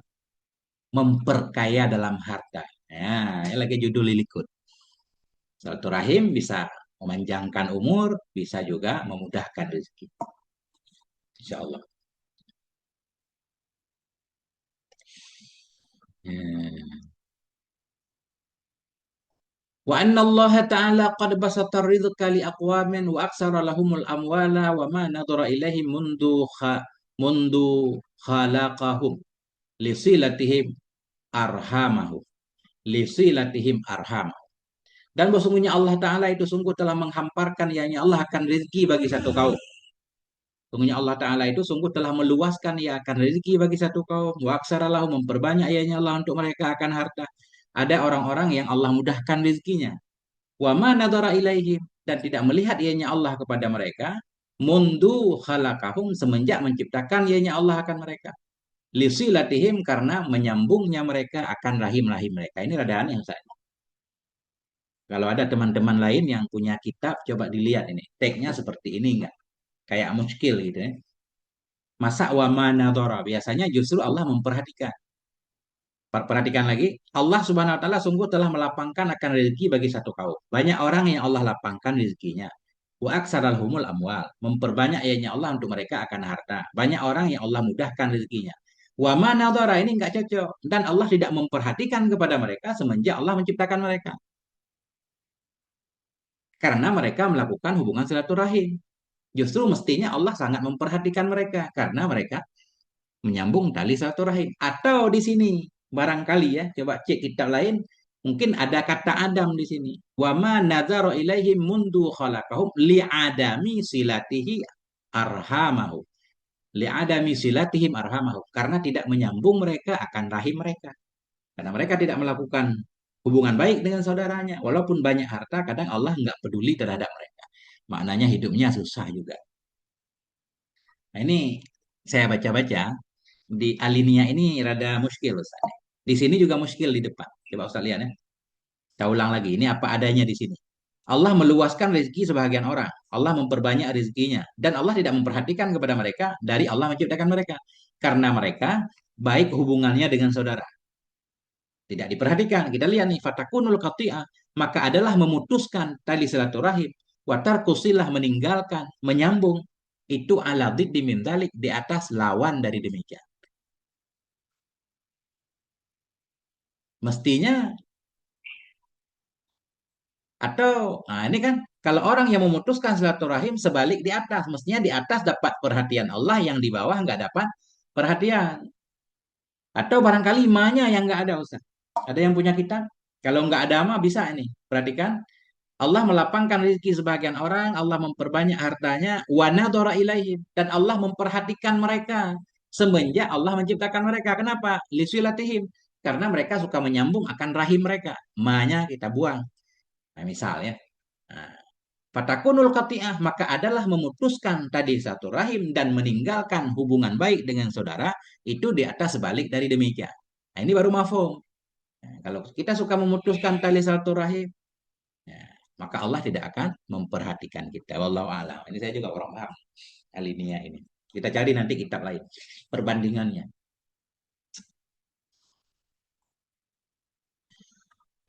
memperkaya dalam harta. Nah, ini lagi judul lilikut. Silaturahim bisa memanjangkan umur, bisa juga memudahkan rezeki. Insya Allah. Wa anna Allah ta'ala qad basata rizqa li aqwamin wa aksara lahumul amwala wa ma nadhara ilaihim mundu khalaqahum lisilatihim arhamahum lisilatihim arhamahum. Dan sesungguhnya Allah Ta'ala itu sungguh telah menghamparkan, yakni Allah akan rezeki bagi satu kaum. Sungguhnya Allah Ta'ala itu sungguh telah meluaskan ia akan rezeki bagi satu kaum. Wa aksaralahu, memperbanyak ianya Allah untuk mereka akan harta. Ada orang-orang yang Allah mudahkan rezekinya. Wa ma nadhara ilaihim, dan tidak melihat ianya Allah kepada mereka. Mundu khalaqahum, semenjak menciptakan ianya Allah akan mereka. Lisilatihim, karena menyambungnya mereka akan rahim-rahim mereka. Ini radaan yang saya. Kalau ada teman-teman lain yang punya kitab, coba dilihat ini. Tag-nya seperti ini enggak? Kayak muskil gitu ya. Masa wa manadhara, biasanya justru Allah memperhatikan. Perhatikan lagi, Allah Subhanahu wa taala sungguh telah melapangkan akan rezeki bagi satu kaum. Banyak orang yang Allah lapangkan rezekinya. Wa aksaral humul amwal, memperbanyak ianya Allah untuk mereka akan harta. Banyak orang yang Allah mudahkan rezekinya. Wa manadhara, ini enggak cocok, dan Allah tidak memperhatikan kepada mereka semenjak Allah menciptakan mereka. Karena mereka melakukan hubungan silaturahim. Justru mestinya Allah sangat memperhatikan mereka karena mereka menyambung tali silaturahim. Atau di sini barangkali ya, coba cek kitab lain, mungkin ada kata Adam di sini. Wa ma nazara ilaihim mundu khalaqahum li adami silatihi arhamahu. li'adami silatihim arhamahum, karena tidak menyambung mereka akan rahim mereka. Karena mereka tidak melakukan hubungan baik dengan saudaranya. Walaupun banyak harta, kadang Allah nggak peduli terhadap mereka. Maknanya hidupnya susah juga. Nah, ini saya baca-baca, di alinea ini rada muskil Ustaz. Di sini juga muskil di depan. Coba Ustaz lihat ya. Saya ulang lagi, ini apa adanya di sini. Allah meluaskan rezeki sebagian orang. Allah memperbanyak rezekinya. Dan Allah tidak memperhatikan kepada mereka dari Allah menciptakan mereka. Karena mereka baik hubungannya dengan saudara. Tidak diperhatikan. Kita lihat nih, fatakunul qati'ah, maka adalah memutuskan tali silaturahim, watar kusilah meninggalkan, menyambung. Itu ala dhiddi min dzalik, di atas lawan dari demikian. Mestinya nah ini kan kalau orang yang memutuskan silaturahim sebalik di atas, mestinya di atas dapat perhatian Allah, yang di bawah nggak dapat perhatian. Atau barangkali imanya yang nggak ada Ustaz. Ada yang punya kitab? Kalau nggak ada mah bisa ini. Perhatikan. Allah melapangkan rezeki sebagian orang, Allah memperbanyak hartanya, wa nadhara ilaihim, dan Allah memperhatikan mereka semenjak Allah menciptakan mereka. Kenapa? Lisulatihim. Karena mereka suka menyambung akan rahim mereka. Mahnya kita buang. Nah, misalnya, nah, fatakunul qati'ah, maka adalah memutuskan tadi satu rahim dan meninggalkan hubungan baik dengan saudara, itu di atas sebalik dari demikian. Nah, ini baru mafhum. Nah, kalau kita suka memutuskan tali satu rahim, ya, maka Allah tidak akan memperhatikan kita. Wallahu a'lam. Ini saya juga kurang paham alinea ini. Kita cari nanti kitab lain perbandingannya.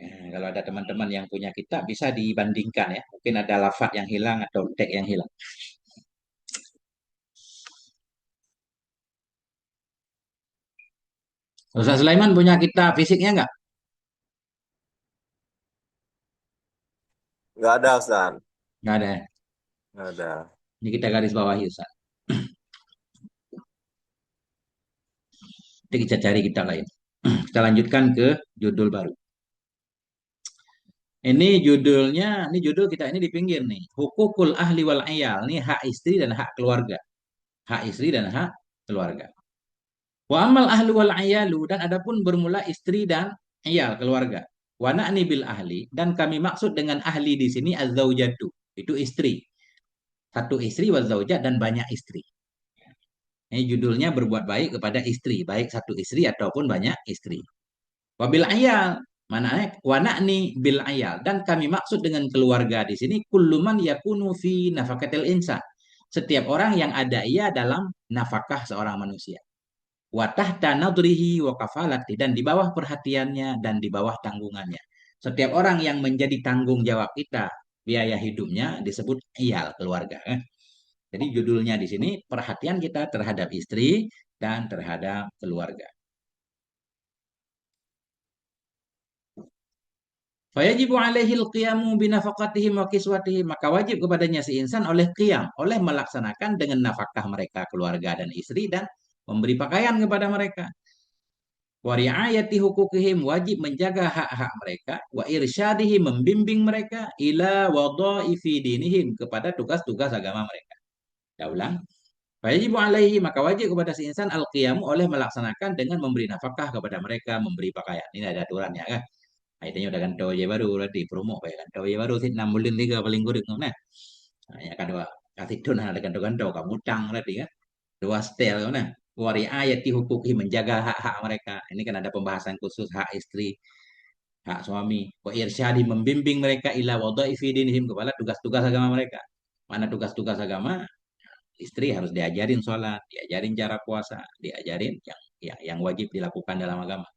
Kalau ada teman-teman yang punya kitab bisa dibandingkan ya. Mungkin ada lafaz yang hilang atau teks yang hilang. Ustaz Sulaiman punya kitab fisiknya nggak? Nggak ada, Ustaz. Nggak ada. Nggak ada. Ini kita garis bawahi Ustaz. Nanti kita cari kitab lain. Kita lanjutkan ke judul baru. Ini judul kita ini di pinggir nih. Hukukul ahli wal ayal. Ini hak istri dan hak keluarga. Hak istri dan hak keluarga. Wa amal ahli wal ayalu, dan adapun bermula istri dan ayal keluarga. Wa na'ni bil ahli, dan kami maksud dengan ahli di sini az-zaujatu. Itu istri. Satu istri wa zaujat, dan banyak istri. Ini judulnya berbuat baik kepada istri, baik satu istri ataupun banyak istri. Wabil ayal, mana wanakni bil ayal, dan kami maksud dengan keluarga di sini kulluman yakunu fi nafakatil insan. Setiap orang yang ada ia dalam nafkah seorang manusia. Wa tahta nadrihi wa kafalati, dan di bawah perhatiannya dan di bawah tanggungannya. Setiap orang yang menjadi tanggung jawab kita biaya hidupnya disebut iyal, keluarga. Jadi judulnya di sini perhatian kita terhadap istri dan terhadap keluarga. Fayajibu alaihil qiyamu binafaqatihim wa kiswatihim, maka wajib kepadanya si insan oleh qiyam, oleh melaksanakan dengan nafkah mereka, keluarga dan istri, dan memberi pakaian kepada mereka. Wa riayati hukukihim, wajib menjaga hak-hak mereka, wa irsyadihim, membimbing mereka, ila wadhaifi dinihim, kepada tugas-tugas agama mereka. Kita ulang. Fayajibu alaihi, maka wajib kepada si insan al-qiyamu, oleh melaksanakan dengan memberi nafkah kepada mereka, memberi pakaian. Ini ada aturannya kan. Akhirnya udah kantau je baru berarti promo kayak kantau je baru sih 6 bulan 3 paling kurang nah. Nah, ya kan dua kasih tun ada kantau-kantau kamu utang berarti kan. Dua setel kan nah. Wari ayati hukuki, menjaga hak-hak mereka. Ini kan ada pembahasan khusus hak istri, hak suami. Wa irsyadi, membimbing mereka ila wadhaifi dinihim, kepada tugas-tugas agama mereka. Mana tugas-tugas agama? Istri harus diajarin sholat, diajarin cara puasa, diajarin yang wajib dilakukan dalam agama.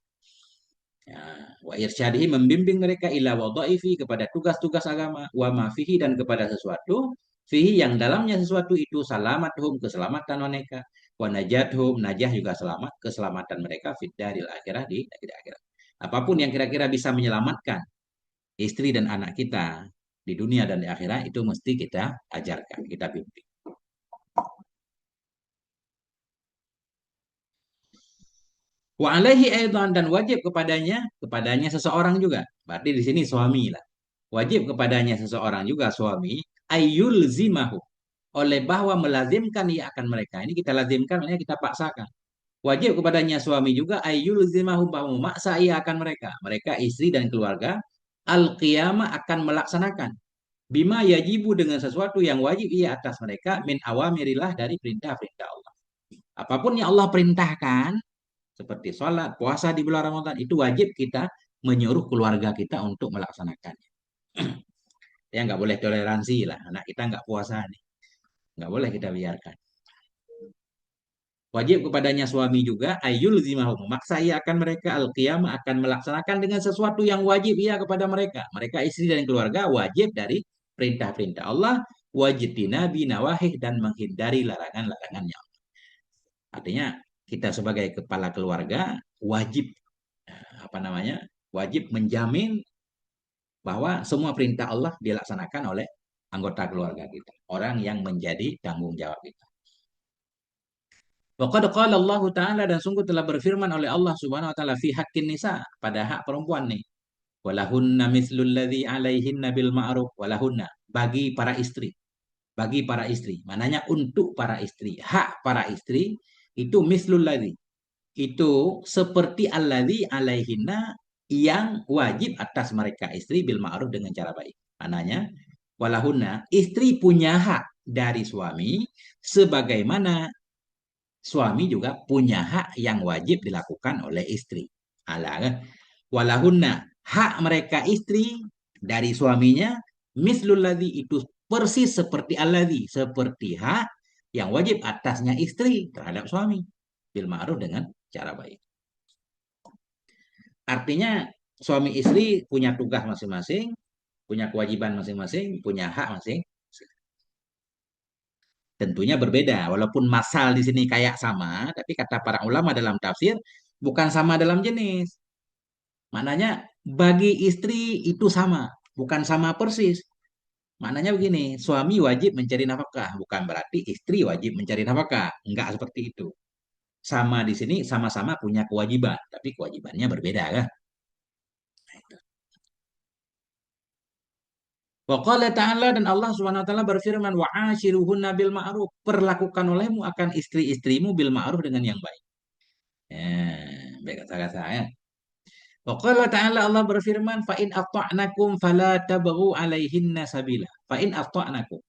Ya, wa irsyadihi, membimbing mereka ila wadhaifi, kepada tugas-tugas agama, wa ma fihi, dan kepada sesuatu fihi yang dalamnya sesuatu itu salamathum, keselamatan mereka, wa najathum, najah juga selamat, keselamatan mereka fid daril akhirah, di akhirat. Apapun yang kira-kira bisa menyelamatkan istri dan anak kita di dunia dan di akhirat, itu mesti kita ajarkan, kita bimbing. Wa alaihi aidan, dan wajib kepadanya seseorang juga. Berarti di sini suami lah. Wajib kepadanya seseorang juga, suami, ayyul zimahu, oleh bahwa melazimkan ia akan mereka. Ini kita lazimkan, maknanya kita paksakan. Wajib kepadanya suami juga ayyul zimahum bahwa memaksa ia akan mereka. Mereka istri dan keluarga al-qiyamah akan melaksanakan bima yajibu dengan sesuatu yang wajib ia atas mereka min awamirillah dari perintah-perintah Allah. Apapun yang Allah perintahkan seperti sholat, puasa di bulan Ramadan itu wajib kita menyuruh keluarga kita untuk melaksanakannya. Ya nggak boleh toleransi lah, anak kita nggak puasa nih, nggak boleh kita biarkan. Wajib kepadanya suami juga ayul zimahu memaksa ia akan mereka al-qiyamah akan melaksanakan dengan sesuatu yang wajib ia kepada mereka. Mereka istri dan keluarga wajib dari perintah-perintah Allah, wajib dinabi nawahih dan menghindari larangan-larangannya. Artinya kita sebagai kepala keluarga wajib apa namanya? Wajib menjamin bahwa semua perintah Allah dilaksanakan oleh anggota keluarga kita, orang yang menjadi tanggung jawab kita. Waqad qala Allah Ta'ala dan sungguh telah berfirman oleh Allah Subhanahu wa taala fi haqqin nisa pada hak perempuan nih. Walahunna mislul ladzi alaihinna bil ma'ruf walahunna bagi para istri. Bagi para istri. Mananya untuk para istri. Hak para istri itu mislul ladzi. Itu seperti alladzi alaihinna yang wajib atas mereka istri bil ma'ruf dengan cara baik. Mananya walahunna istri punya hak dari suami sebagaimana suami juga punya hak yang wajib dilakukan oleh istri. Alah, kan? Walahunna hak mereka istri dari suaminya mislul ladzi itu persis seperti alladzi, seperti hak yang wajib atasnya istri terhadap suami bil ma'ruf dengan cara baik. Artinya suami istri punya tugas masing-masing, punya kewajiban masing-masing, punya hak masing. Tentunya berbeda, walaupun masal di sini kayak sama, tapi kata para ulama dalam tafsir bukan sama dalam jenis. Maknanya bagi istri itu sama, bukan sama persis. Maknanya begini, suami wajib mencari nafkah, bukan berarti istri wajib mencari nafkah. Enggak seperti itu. Sama di sini sama-sama punya kewajiban, tapi kewajibannya berbeda kan? Wa qala ta'ala dan Allah Subhanahu wa taala berfirman wa ashiruhunna bil ma'ruf. Perlakukan olehmu akan istri-istrimu bil ma'ruf dengan yang baik. Baik kata-kata ya. Wa qala ta'ala Allah berfirman fa in ata'nakum fala tabghu alaihinna sabila. Fa in ata'nakum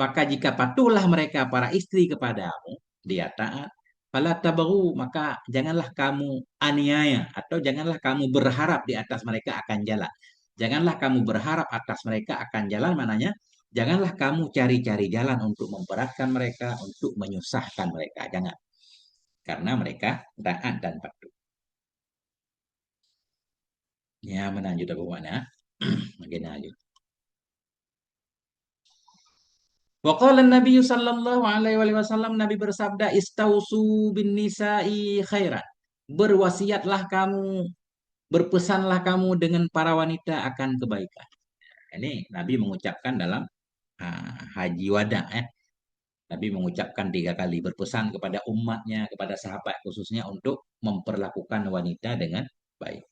maka jika patuhlah mereka para istri kepadamu dia taat fala tabghu maka janganlah kamu aniaya atau janganlah kamu berharap di atas mereka akan jalan. Janganlah kamu berharap atas mereka akan jalan mananya janganlah kamu cari-cari jalan untuk memberatkan mereka, untuk menyusahkan mereka. Jangan. Karena mereka taat dan patuh. Ya, menanjut apa mana? Makin lanjut. Wa qala Nabi sallallahu alaihi wasallam Nabi bersabda istausu bin nisa'i khairan. Berwasiatlah kamu, berpesanlah kamu dengan para wanita akan kebaikan. Ini Nabi mengucapkan dalam haji wada ya. Nabi mengucapkan 3 kali berpesan kepada umatnya, kepada sahabat khususnya untuk memperlakukan wanita dengan baik.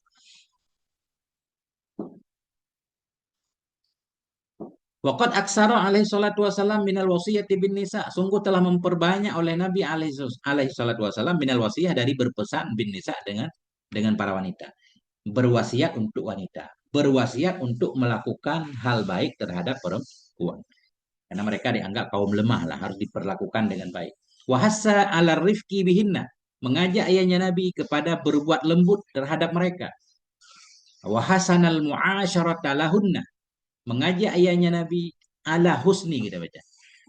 Waqad aksara alaihi salatu wasallam minal wasiyati bin nisa. Sungguh telah memperbanyak oleh Nabi alaihi salatu wasallam minal wasiyah dari berpesan bin nisa dengan para wanita. Berwasiat untuk wanita. Berwasiat untuk melakukan hal baik terhadap perempuan. Karena mereka dianggap kaum lemah lah, harus diperlakukan dengan baik. Wahasa ala rifki bihinna. Mengajak ayahnya Nabi kepada berbuat lembut terhadap mereka. Wahasanal mu'asyarata lahunna. Mengajak ayahnya Nabi ala husni kita baca.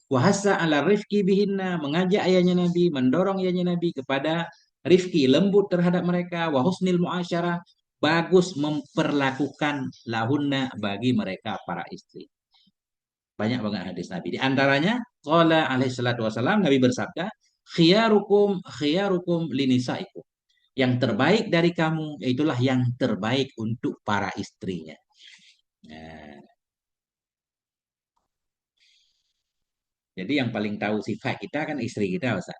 Wahasa ala rifki bihinna mengajak ayahnya Nabi, mendorong ayahnya Nabi kepada rifki lembut terhadap mereka, wahusnil muasyarah bagus memperlakukan lahunna bagi mereka para istri. Banyak banget hadis Nabi. Di antaranya qala alaihi salatu wasallam Nabi bersabda, khiyarukum linisaikum. Yang terbaik dari kamu itulah yang terbaik untuk para istrinya. Nah, jadi yang paling tahu sifat kita kan istri kita, Ustaz.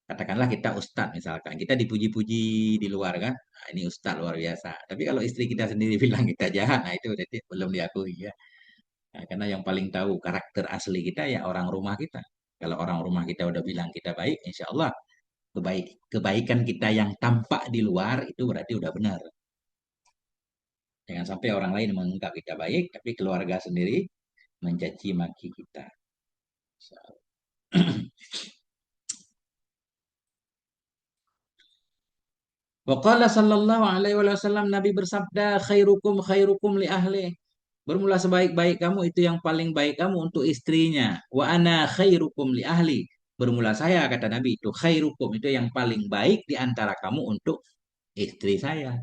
Katakanlah kita ustadz misalkan, kita dipuji-puji di luar kan, nah, ini ustadz luar biasa. Tapi kalau istri kita sendiri bilang kita jahat, nah itu berarti belum diakui ya. Nah, karena yang paling tahu karakter asli kita ya orang rumah kita. Kalau orang rumah kita udah bilang kita baik, insya Allah kebaikan kita yang tampak di luar itu berarti udah benar. Jangan sampai orang lain menganggap kita baik, tapi keluarga sendiri mencaci maki kita. Waqala sallallahu alaihi wasallam, Nabi bersabda, khairukum khairukum li ahli. Bermula sebaik-baik kamu itu yang paling baik kamu untuk istrinya. Wa ana khairukum li ahli. Bermula saya, kata Nabi, itu khairukum itu yang paling baik di antara kamu untuk istri saya.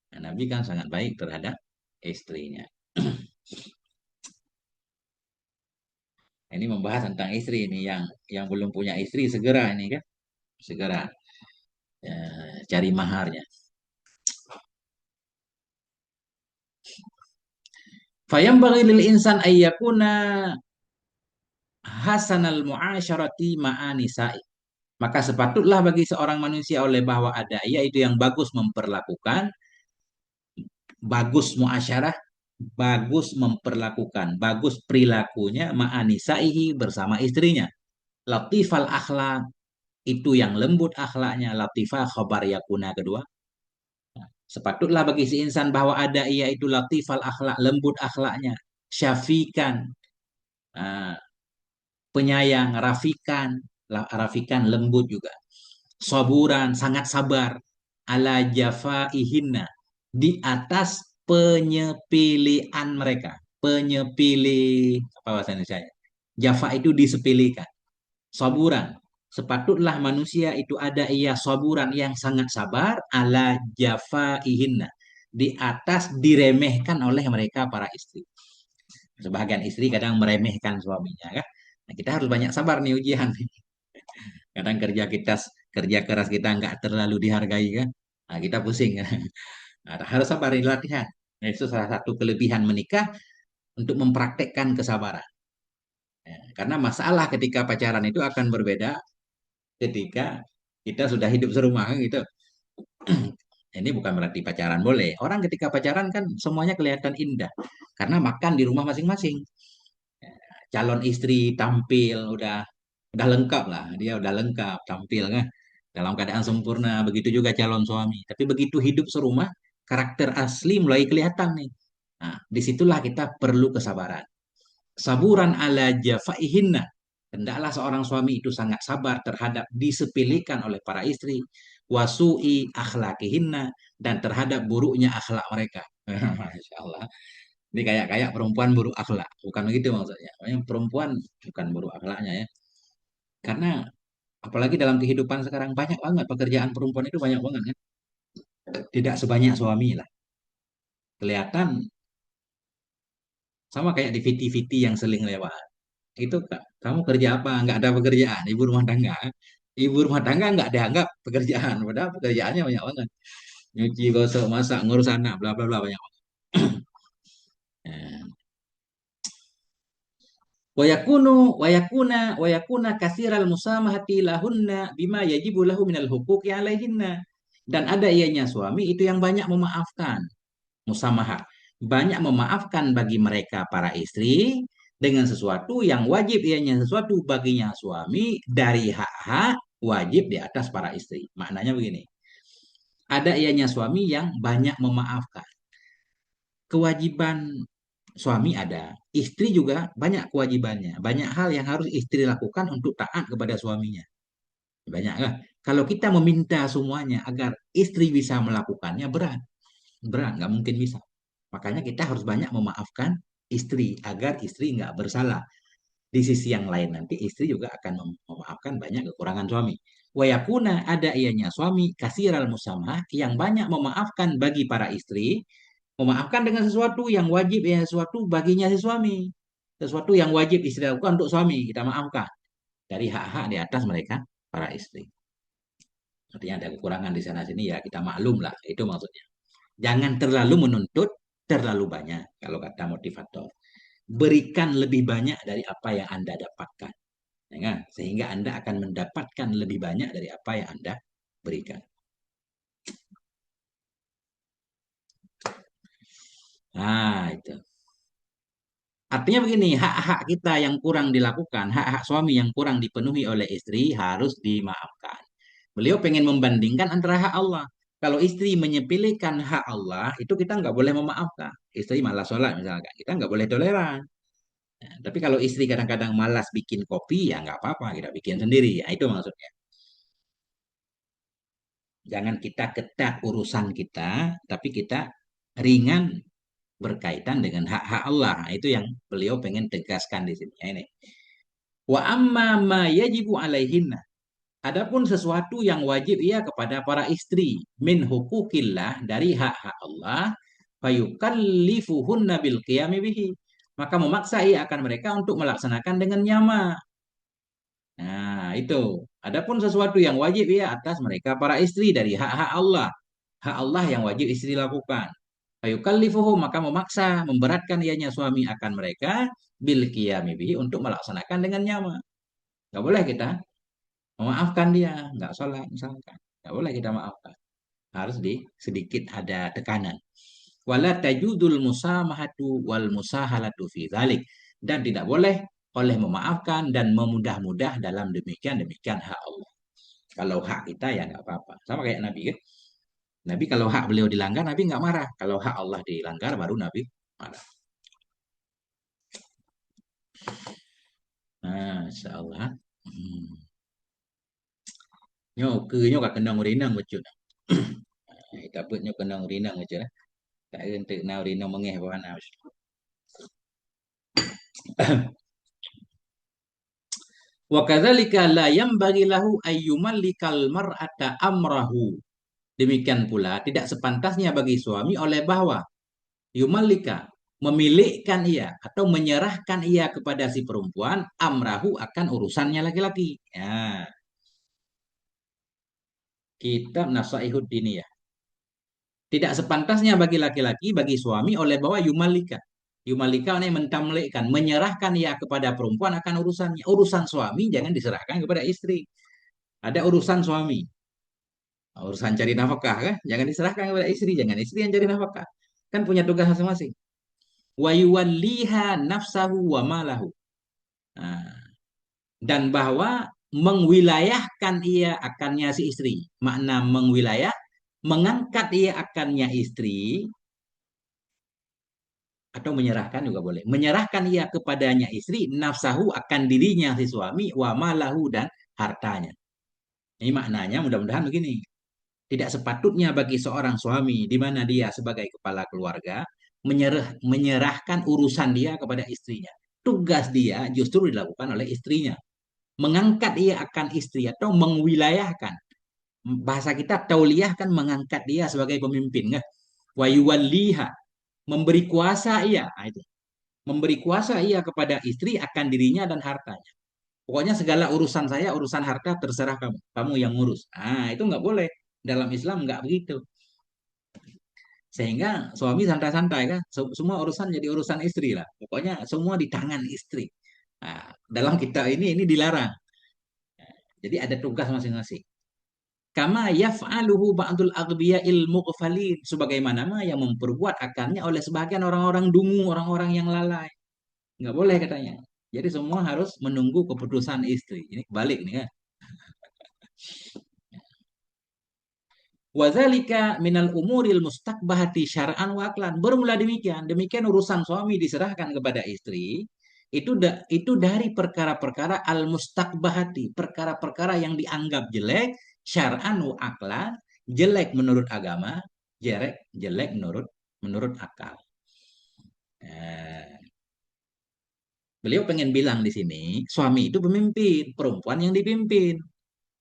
Nah, Nabi kan sangat baik terhadap istrinya. Ini membahas tentang istri ini yang belum punya istri segera ini kan, segera cari maharnya. Fayambaghi lil insan ayyakuna hasanal muasyarati ma'anisai. Maka sepatutlah bagi seorang manusia oleh bahwa ada yaitu yang bagus memperlakukan, bagus muasyarah, bagus memperlakukan, bagus perilakunya ma'anisaihi bersama istrinya. Latifal akhlak itu yang lembut akhlaknya, latifah khabar yakuna kedua. Sepatutlah bagi si insan bahwa ada ia itu latifal akhlak, lembut akhlaknya, syafikan, ah, penyayang, rafikan, rafikan lembut juga. Saburan, sangat sabar. Ala jafaihinna, di atas penyepilian mereka. Penyepili, apa bahasa Indonesia? Jafa itu disepilikan. Saburan. Sepatutlah manusia itu ada ia saburan yang sangat sabar ala jafaihinna. Di atas diremehkan oleh mereka para istri. Sebagian istri kadang meremehkan suaminya kan. Nah, kita harus banyak sabar nih ujian. Kadang kerja keras kita nggak terlalu dihargai kan. Nah, kita pusing kan. Nah, harus sabar ini latihan. Nah, itu salah satu kelebihan menikah untuk mempraktekkan kesabaran. Ya, karena masalah ketika pacaran itu akan berbeda ketika kita sudah hidup serumah kan gitu. Ini bukan berarti pacaran boleh. Orang ketika pacaran kan semuanya kelihatan indah karena makan di rumah masing-masing. Calon istri tampil udah lengkap lah, dia udah lengkap tampil kan dalam keadaan sempurna. Begitu juga calon suami. Tapi begitu hidup serumah, karakter asli mulai kelihatan nih. Nah, disitulah kita perlu kesabaran. Saburan ala jafaihinna. Hendaklah seorang suami itu sangat sabar terhadap disepilikan oleh para istri. Wasui akhlakihinna. Dan terhadap buruknya akhlak mereka. Masya Allah. Ini kayak perempuan buruk akhlak. Bukan begitu maksudnya. Maksudnya perempuan bukan buruk akhlaknya ya. Karena apalagi dalam kehidupan sekarang banyak banget pekerjaan perempuan itu banyak banget kan. Tidak sebanyak suami lah. Kelihatan sama kayak di VT-VT yang seling lewat. Itu Kak, kamu kerja apa? Nggak ada pekerjaan. Ibu rumah tangga. Ibu rumah tangga nggak dianggap pekerjaan. Padahal pekerjaannya banyak banget. Nyuci, gosok, masak, ngurus anak, bla bla bla banyak banget. Ya. Wayakuna kasiral musamahati lahunna bima yajibu lahu minal huquqi alaihinna. Dan ada ianya suami itu yang banyak memaafkan. Musamaha. Banyak memaafkan bagi mereka para istri dengan sesuatu yang wajib ianya sesuatu baginya suami dari hak-hak wajib di atas para istri. Maknanya begini. Ada ianya suami yang banyak memaafkan. Kewajiban suami ada, istri juga banyak kewajibannya. Banyak hal yang harus istri lakukan untuk taat kepada suaminya. Banyak lah. Kalau kita meminta semuanya agar istri bisa melakukannya berat. Berat, nggak mungkin bisa. Makanya kita harus banyak memaafkan istri agar istri nggak bersalah. Di sisi yang lain nanti istri juga akan memaafkan banyak kekurangan suami. Wayakuna ada ianya suami kasiral musamah yang banyak memaafkan bagi para istri, memaafkan dengan sesuatu yang wajib ya sesuatu baginya si suami. Sesuatu yang wajib istri lakukan untuk suami kita maafkan dari hak-hak di atas mereka para istri. Artinya ada kekurangan di sana sini ya kita maklum lah itu maksudnya. Jangan terlalu menuntut terlalu banyak kalau kata motivator. Berikan lebih banyak dari apa yang Anda dapatkan. Ya kan? Sehingga Anda akan mendapatkan lebih banyak dari apa yang Anda berikan. Nah, itu. Artinya begini, hak-hak kita yang kurang dilakukan, hak-hak suami yang kurang dipenuhi oleh istri harus dimaafkan. Beliau pengen membandingkan antara hak Allah. Kalau istri menyepelekan hak Allah, itu kita nggak boleh memaafkan. Istri malas sholat misalkan, kita nggak boleh toleran. Nah, tapi kalau istri kadang-kadang malas bikin kopi, ya nggak apa-apa, kita bikin sendiri. Ya, itu maksudnya. Jangan kita ketat urusan kita, tapi kita ringan berkaitan dengan hak-hak Allah. Nah, itu yang beliau pengen tegaskan di sini. Ya, ini. Wa amma ma yajibu alaihinna. Adapun sesuatu yang wajib ia kepada para istri min hukukillah dari hak-hak Allah fayukallifuhunna bil qiyami bihi. Maka memaksa ia akan mereka untuk melaksanakan dengan nyama. Nah, itu. Adapun sesuatu yang wajib ia atas mereka para istri dari hak-hak Allah. Hak Allah yang wajib istri lakukan. Fayukallifuhum maka memaksa, memberatkan ianya suami akan mereka bil qiyami bihi untuk melaksanakan dengan nyama. Gak boleh kita memaafkan dia, nggak sholat misalkan. Nggak boleh kita maafkan. Harus sedikit ada tekanan. Wala tajudul musamahatu wal musahalatu fi dzalik. Dan tidak boleh oleh memaafkan dan memudah-mudah dalam demikian hak Allah. Kalau hak kita ya nggak apa-apa. Sama kayak Nabi kan. Nabi kalau hak beliau dilanggar, Nabi nggak marah. Kalau hak Allah dilanggar, baru Nabi marah. Nah, insya Allah. Hmm. Nyo ke nyo kak kendang urinang becut. Takut nyo kendang urinang becut. Tak untuk nau urinang mengeh bawan aus. Wa kadzalika la yanbaghi lahu ayyumallikal mar'ata amrahu. Demikian pula tidak sepantasnya bagi suami oleh bahwa yumallika memilikkan ia atau menyerahkan ia kepada si perempuan amrahu akan urusannya laki-laki. Ya, kitab Nasaihud Diniyah. Tidak sepantasnya bagi laki-laki, bagi suami oleh bahwa yumalika. Yumalika ini mentamlikkan, menyerahkan ia kepada perempuan akan urusannya. Urusan suami jangan diserahkan kepada istri. Ada urusan suami, urusan cari nafkah kan, jangan diserahkan kepada istri, jangan istri yang cari nafkah. Kan punya tugas masing-masing. Wa yuwalliha nafsahu wa malahu. Nah, dan bahwa mengwilayahkan ia akannya si istri. Makna mengwilayah, mengangkat ia akannya istri atau menyerahkan juga boleh. Menyerahkan ia kepadanya istri, nafsahu akan dirinya si suami, wa malahu dan hartanya. Ini maknanya mudah-mudahan begini. Tidak sepatutnya bagi seorang suami di mana dia sebagai kepala keluarga menyerahkan urusan dia kepada istrinya. Tugas dia justru dilakukan oleh istrinya. Mengangkat ia akan istri atau mengwilayahkan. Bahasa kita tauliyah kan mengangkat dia sebagai pemimpin kan. Wa yuwalliha memberi kuasa ia. Nah, itu memberi kuasa ia kepada istri akan dirinya dan hartanya. Pokoknya segala urusan saya, urusan harta terserah kamu. Kamu yang ngurus. Ah, itu nggak boleh. Dalam Islam nggak begitu. Sehingga suami santai-santai kan. Semua urusan jadi urusan istri lah. Pokoknya semua di tangan istri. Nah, dalam kita ini dilarang. Jadi ada tugas masing-masing. Kama yaf'aluhu ba'dul aghbiya'il mughfalin. Sebagaimana yang memperbuat akannya oleh sebagian orang-orang dungu, orang-orang yang lalai. Nggak boleh katanya. Jadi semua harus menunggu keputusan istri. Ini balik nih kan. Wazalika minal umuril mustaqbahati syar'an wa aklan. Bermula demikian. Demikian urusan suami diserahkan kepada istri. Itu dari perkara-perkara al mustaqbahati. Perkara-perkara yang dianggap jelek. Syar'an wa aklan. Jelek menurut agama. Jelek menurut akal. Nah, beliau pengen bilang di sini, suami itu pemimpin, perempuan yang dipimpin.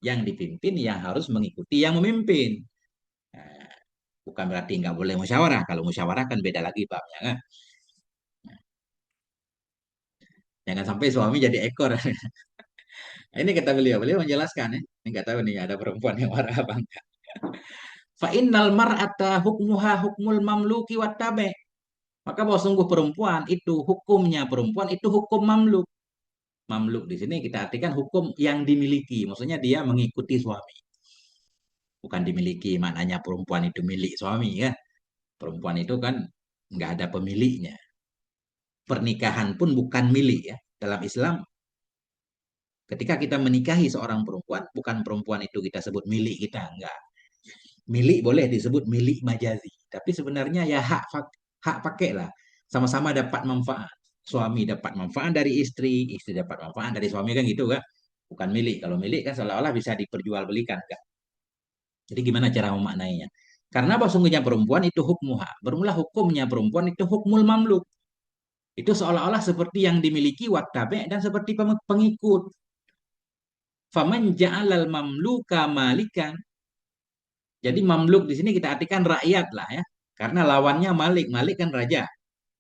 Yang dipimpin yang harus mengikuti yang memimpin. Nah, bukan berarti nggak boleh musyawarah. Kalau musyawarah kan beda lagi babnya kan. Jangan sampai suami jadi ekor. Ini kata beliau menjelaskan ya. Ini nggak tahu nih ada perempuan yang marah apa enggak. Fa innal mar'ata hukmuha hukmul mamluki wattabe. Maka bahwa sungguh perempuan itu hukumnya perempuan itu hukum mamluk. Mamluk di sini kita artikan hukum yang dimiliki. Maksudnya dia mengikuti suami. Bukan dimiliki maknanya perempuan itu milik suami ya. Perempuan itu kan nggak ada pemiliknya. pernikahan pun bukan milik ya. Dalam Islam, ketika kita menikahi seorang perempuan, bukan perempuan itu kita sebut milik kita, enggak. Milik boleh disebut milik majazi, tapi sebenarnya ya hak pakai lah. Sama-sama dapat manfaat. Suami dapat manfaat dari istri, istri dapat manfaat dari suami kan gitu kan. Bukan milik. Kalau milik kan seolah-olah bisa diperjualbelikan kan. Jadi gimana cara memaknainya? Karena bahwa sungguhnya perempuan itu hukmuha. Bermula hukumnya perempuan itu hukmul mamluk. Itu seolah-olah seperti yang dimiliki wattabe dan seperti pengikut. Faman ja'alal mamluka malikan. Jadi mamluk di sini kita artikan rakyat lah ya. Karena lawannya malik. Malik kan raja.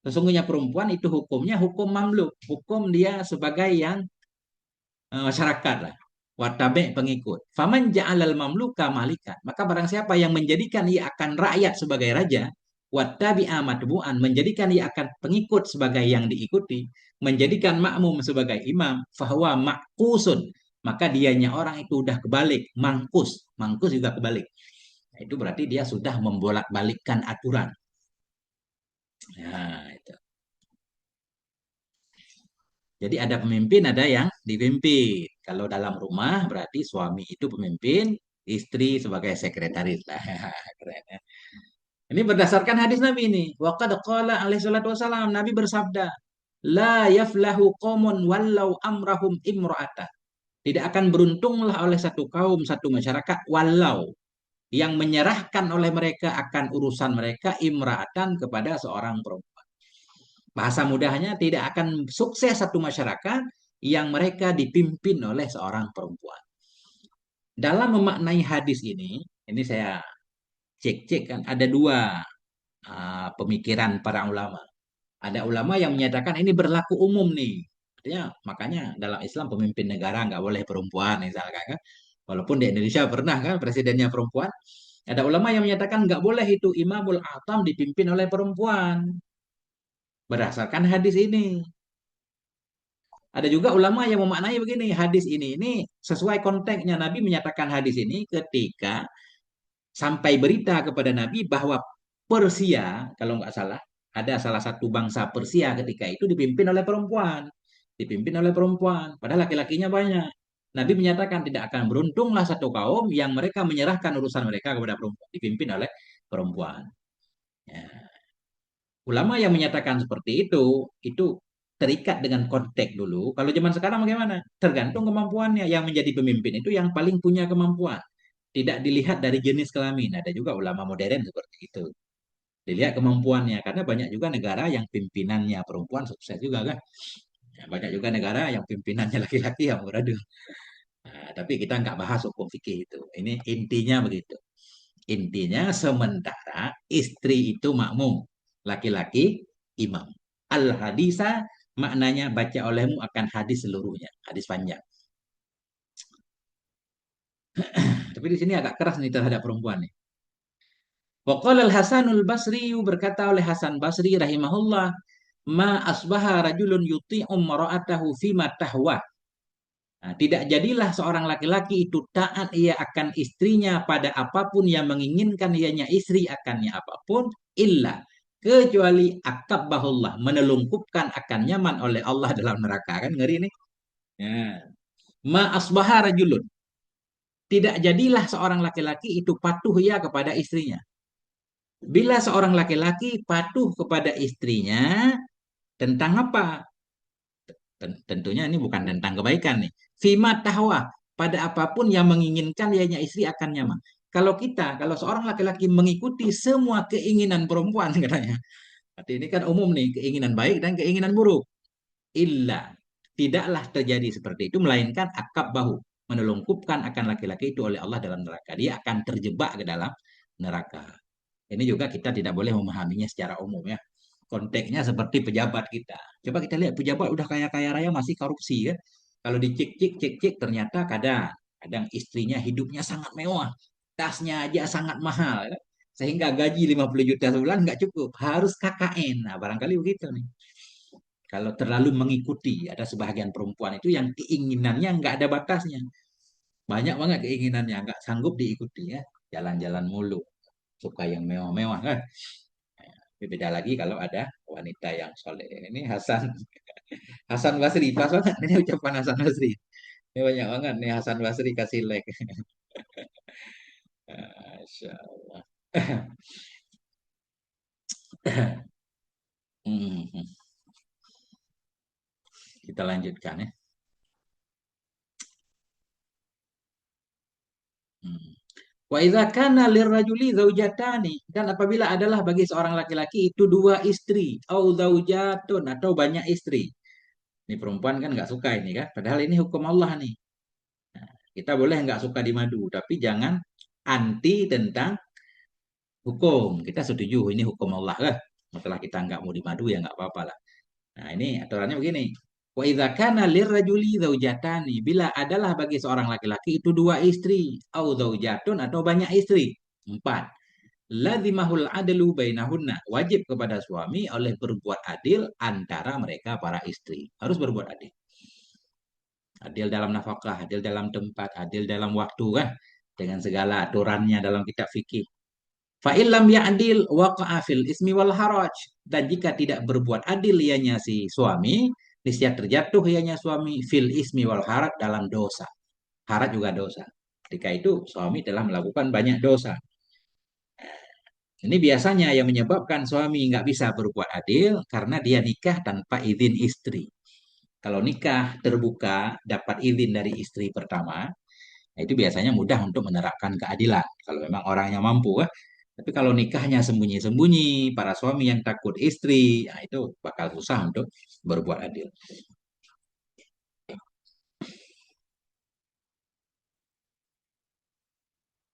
Sesungguhnya perempuan itu hukumnya hukum mamluk. Hukum dia sebagai yang masyarakat lah. Watabe pengikut. Faman ja'alal mamluka malikan. Maka barang siapa yang menjadikan ia akan rakyat sebagai raja. Wattabi'a matbu'an. Menjadikan ia akan pengikut sebagai yang diikuti. Menjadikan makmum sebagai imam. Fahuwa ma'kusun. Maka dianya orang itu udah kebalik. Mangkus. Mangkus juga kebalik. Nah, itu berarti dia sudah membolak-balikkan aturan. Nah, itu. Jadi ada pemimpin, ada yang dipimpin. Kalau dalam rumah berarti suami itu pemimpin, istri sebagai sekretaris lah. Keren ya. Ini berdasarkan hadis Nabi ini. Waqad qala alaihi salatu wasalam, Nabi bersabda, la yaflahu qaumun wallau amrahum imra'ata. Tidak akan beruntunglah oleh satu kaum, satu masyarakat, walau yang menyerahkan oleh mereka akan urusan mereka imra'atan kepada seorang perempuan. Bahasa mudahnya tidak akan sukses satu masyarakat yang mereka dipimpin oleh seorang perempuan. Dalam memaknai hadis ini saya cek-cek kan ada dua pemikiran para ulama. Ada ulama yang menyatakan ini berlaku umum nih. Artinya makanya dalam Islam pemimpin negara nggak boleh perempuan misalkan kan. Walaupun di Indonesia pernah kan presidennya perempuan. Ada ulama yang menyatakan nggak boleh itu Imamul Atam dipimpin oleh perempuan. Berdasarkan hadis ini. Ada juga ulama yang memaknai begini, hadis ini sesuai konteksnya Nabi menyatakan hadis ini ketika sampai berita kepada Nabi bahwa Persia, kalau nggak salah, ada salah satu bangsa Persia ketika itu dipimpin oleh perempuan. Dipimpin oleh perempuan, padahal laki-lakinya banyak. Nabi menyatakan tidak akan beruntunglah satu kaum yang mereka menyerahkan urusan mereka kepada perempuan, dipimpin oleh perempuan. Ya. Ulama yang menyatakan seperti itu terikat dengan konteks dulu. Kalau zaman sekarang bagaimana? Tergantung kemampuannya. Yang menjadi pemimpin itu yang paling punya kemampuan. Tidak dilihat dari jenis kelamin. Ada juga ulama modern seperti itu. Dilihat kemampuannya. Karena banyak juga negara yang pimpinannya perempuan sukses juga kan. Ya, banyak juga negara yang pimpinannya laki-laki yang beradu. Nah, tapi kita nggak bahas hukum fikih itu. Ini intinya begitu. Intinya sementara istri itu makmum, laki-laki imam. Al-hadisa maknanya baca olehmu akan hadis seluruhnya, hadis panjang. Tapi di sini agak keras nih terhadap perempuan nih. Waqala al-Hasanul Basri berkata oleh Hasan Basri rahimahullah, ma asbaha rajulun yuti'u mara'atahu fima tahwa. Nah, tidak jadilah seorang laki-laki itu taat ia akan istrinya pada apapun yang menginginkan ianya istri akannya apapun illa kecuali akabbahullah menelungkupkan akan nyaman oleh Allah dalam neraka kan ngeri nih. Ya. Ma asbaha rajulun tidak jadilah seorang laki-laki itu patuh ia kepada istrinya. Bila seorang laki-laki patuh kepada istrinya tentang apa? Tentunya ini bukan tentang kebaikan nih. Fima tahwa, pada apapun yang menginginkan ianya istri akan nyaman. Kalau seorang laki-laki mengikuti semua keinginan perempuan katanya. Berarti ini kan umum nih, keinginan baik dan keinginan buruk. Illa, tidaklah terjadi seperti itu, melainkan akab bahu. Menelungkupkan akan laki-laki itu oleh Allah dalam neraka. Dia akan terjebak ke dalam neraka. Ini juga kita tidak boleh memahaminya secara umum ya. Konteksnya seperti pejabat kita. Coba kita lihat pejabat udah kaya-kaya raya masih korupsi ya. Kalau dicek-cek, cek-cek ternyata kadang, kadang istrinya hidupnya sangat mewah. Tasnya aja sangat mahal. Ya. Sehingga gaji 50 juta sebulan nggak cukup. Harus KKN. Nah, barangkali begitu nih. Kalau terlalu mengikuti, ada sebagian perempuan itu yang keinginannya nggak ada batasnya. Banyak banget keinginannya, nggak sanggup diikuti ya. Jalan-jalan mulu. Suka yang mewah-mewah kan. Tapi beda lagi kalau ada wanita yang soleh. Ini Hasan Hasan Basri, pas banget ini ucapan Hasan Basri. Ini banyak banget nih Hasan Basri kasih like. Masya Allah. Hmm, kita lanjutkan ya. Hmm. Wa idza kana lirrajuli zaujatani, dan apabila adalah bagi seorang laki-laki itu dua istri, au zaujatun atau banyak istri. Ini perempuan kan nggak suka ini kan, padahal ini hukum Allah nih. Nah, kita boleh nggak suka di madu, tapi jangan anti tentang hukum. Kita setuju ini hukum Allah lah. Setelah kita nggak mau di madu ya nggak apa-apa lah. Nah, ini aturannya begini. Wa idza kana lirrajuli zaujatani, bila adalah bagi seorang laki-laki itu dua istri, au zaujatun atau banyak istri. Empat. Lazimahul adlu bainahunna. Wajib kepada suami oleh berbuat adil antara mereka para istri. Harus berbuat adil. Adil dalam nafkah, adil dalam tempat, adil dalam waktu kan. Dengan segala aturannya dalam kitab fikih. Fa'ilam ya'dil waqa'a fil ismi wal haraj. Dan jika tidak berbuat adil ianya si suami, niscaya terjatuh ianya suami fil ismi wal haraj dalam dosa. Haraj juga dosa. Ketika itu suami telah melakukan banyak dosa. Ini biasanya yang menyebabkan suami nggak bisa berbuat adil karena dia nikah tanpa izin istri. Kalau nikah terbuka, dapat izin dari istri pertama, nah itu biasanya mudah untuk menerapkan keadilan. Kalau memang orangnya mampu, kan. Tapi kalau nikahnya sembunyi-sembunyi, para suami yang takut istri, nah itu bakal susah untuk berbuat adil.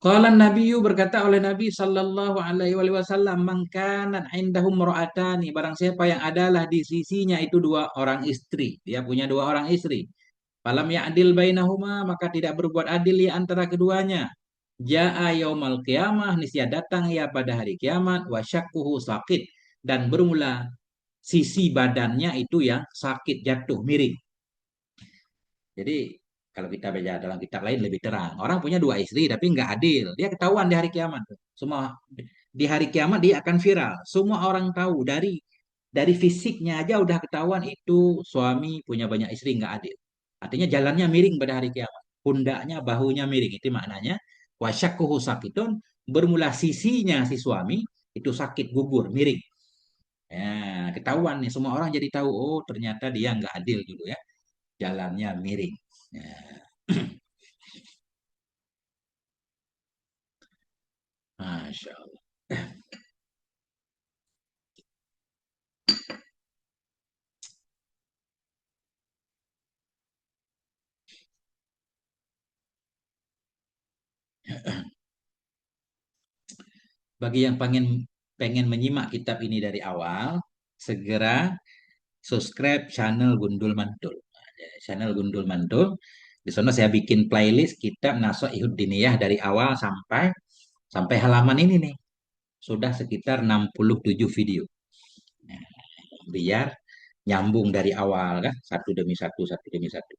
Qala Nabiyu, berkata oleh Nabi sallallahu alaihi wasallam, "Man kana indahum ra'atani," barang siapa yang adalah di sisinya itu dua orang istri, dia punya dua orang istri. Falam ya'dil bainahuma, maka tidak berbuat adil ya antara keduanya. Ja'a yaumal qiyamah, niscaya datang ya pada hari kiamat, wa syakkuhu sakit, dan bermula sisi badannya itu yang sakit, jatuh miring. Jadi kalau kita baca dalam kitab lain lebih terang. Orang punya dua istri tapi nggak adil. Dia ketahuan di hari kiamat. Semua di hari kiamat dia akan viral. Semua orang tahu dari fisiknya aja udah ketahuan itu suami punya banyak istri nggak adil. Artinya jalannya miring pada hari kiamat. Pundaknya, bahunya miring. Itu maknanya wasyakuhu sakitun, bermula sisinya si suami itu sakit, gugur, miring. Ya, ketahuan nih semua orang jadi tahu, oh ternyata dia nggak adil dulu ya, jalannya miring. Ya. Masya Allah. Bagi yang pengen pengen menyimak kitab ini dari awal, segera subscribe channel Gundul Mantul. Channel Gundul Mantul. Di sana saya bikin playlist kitab Nasha'ihud Diniyah dari awal sampai sampai halaman ini nih. Sudah sekitar 67 video. Nah, biar nyambung dari awal kan, satu demi satu, satu demi satu.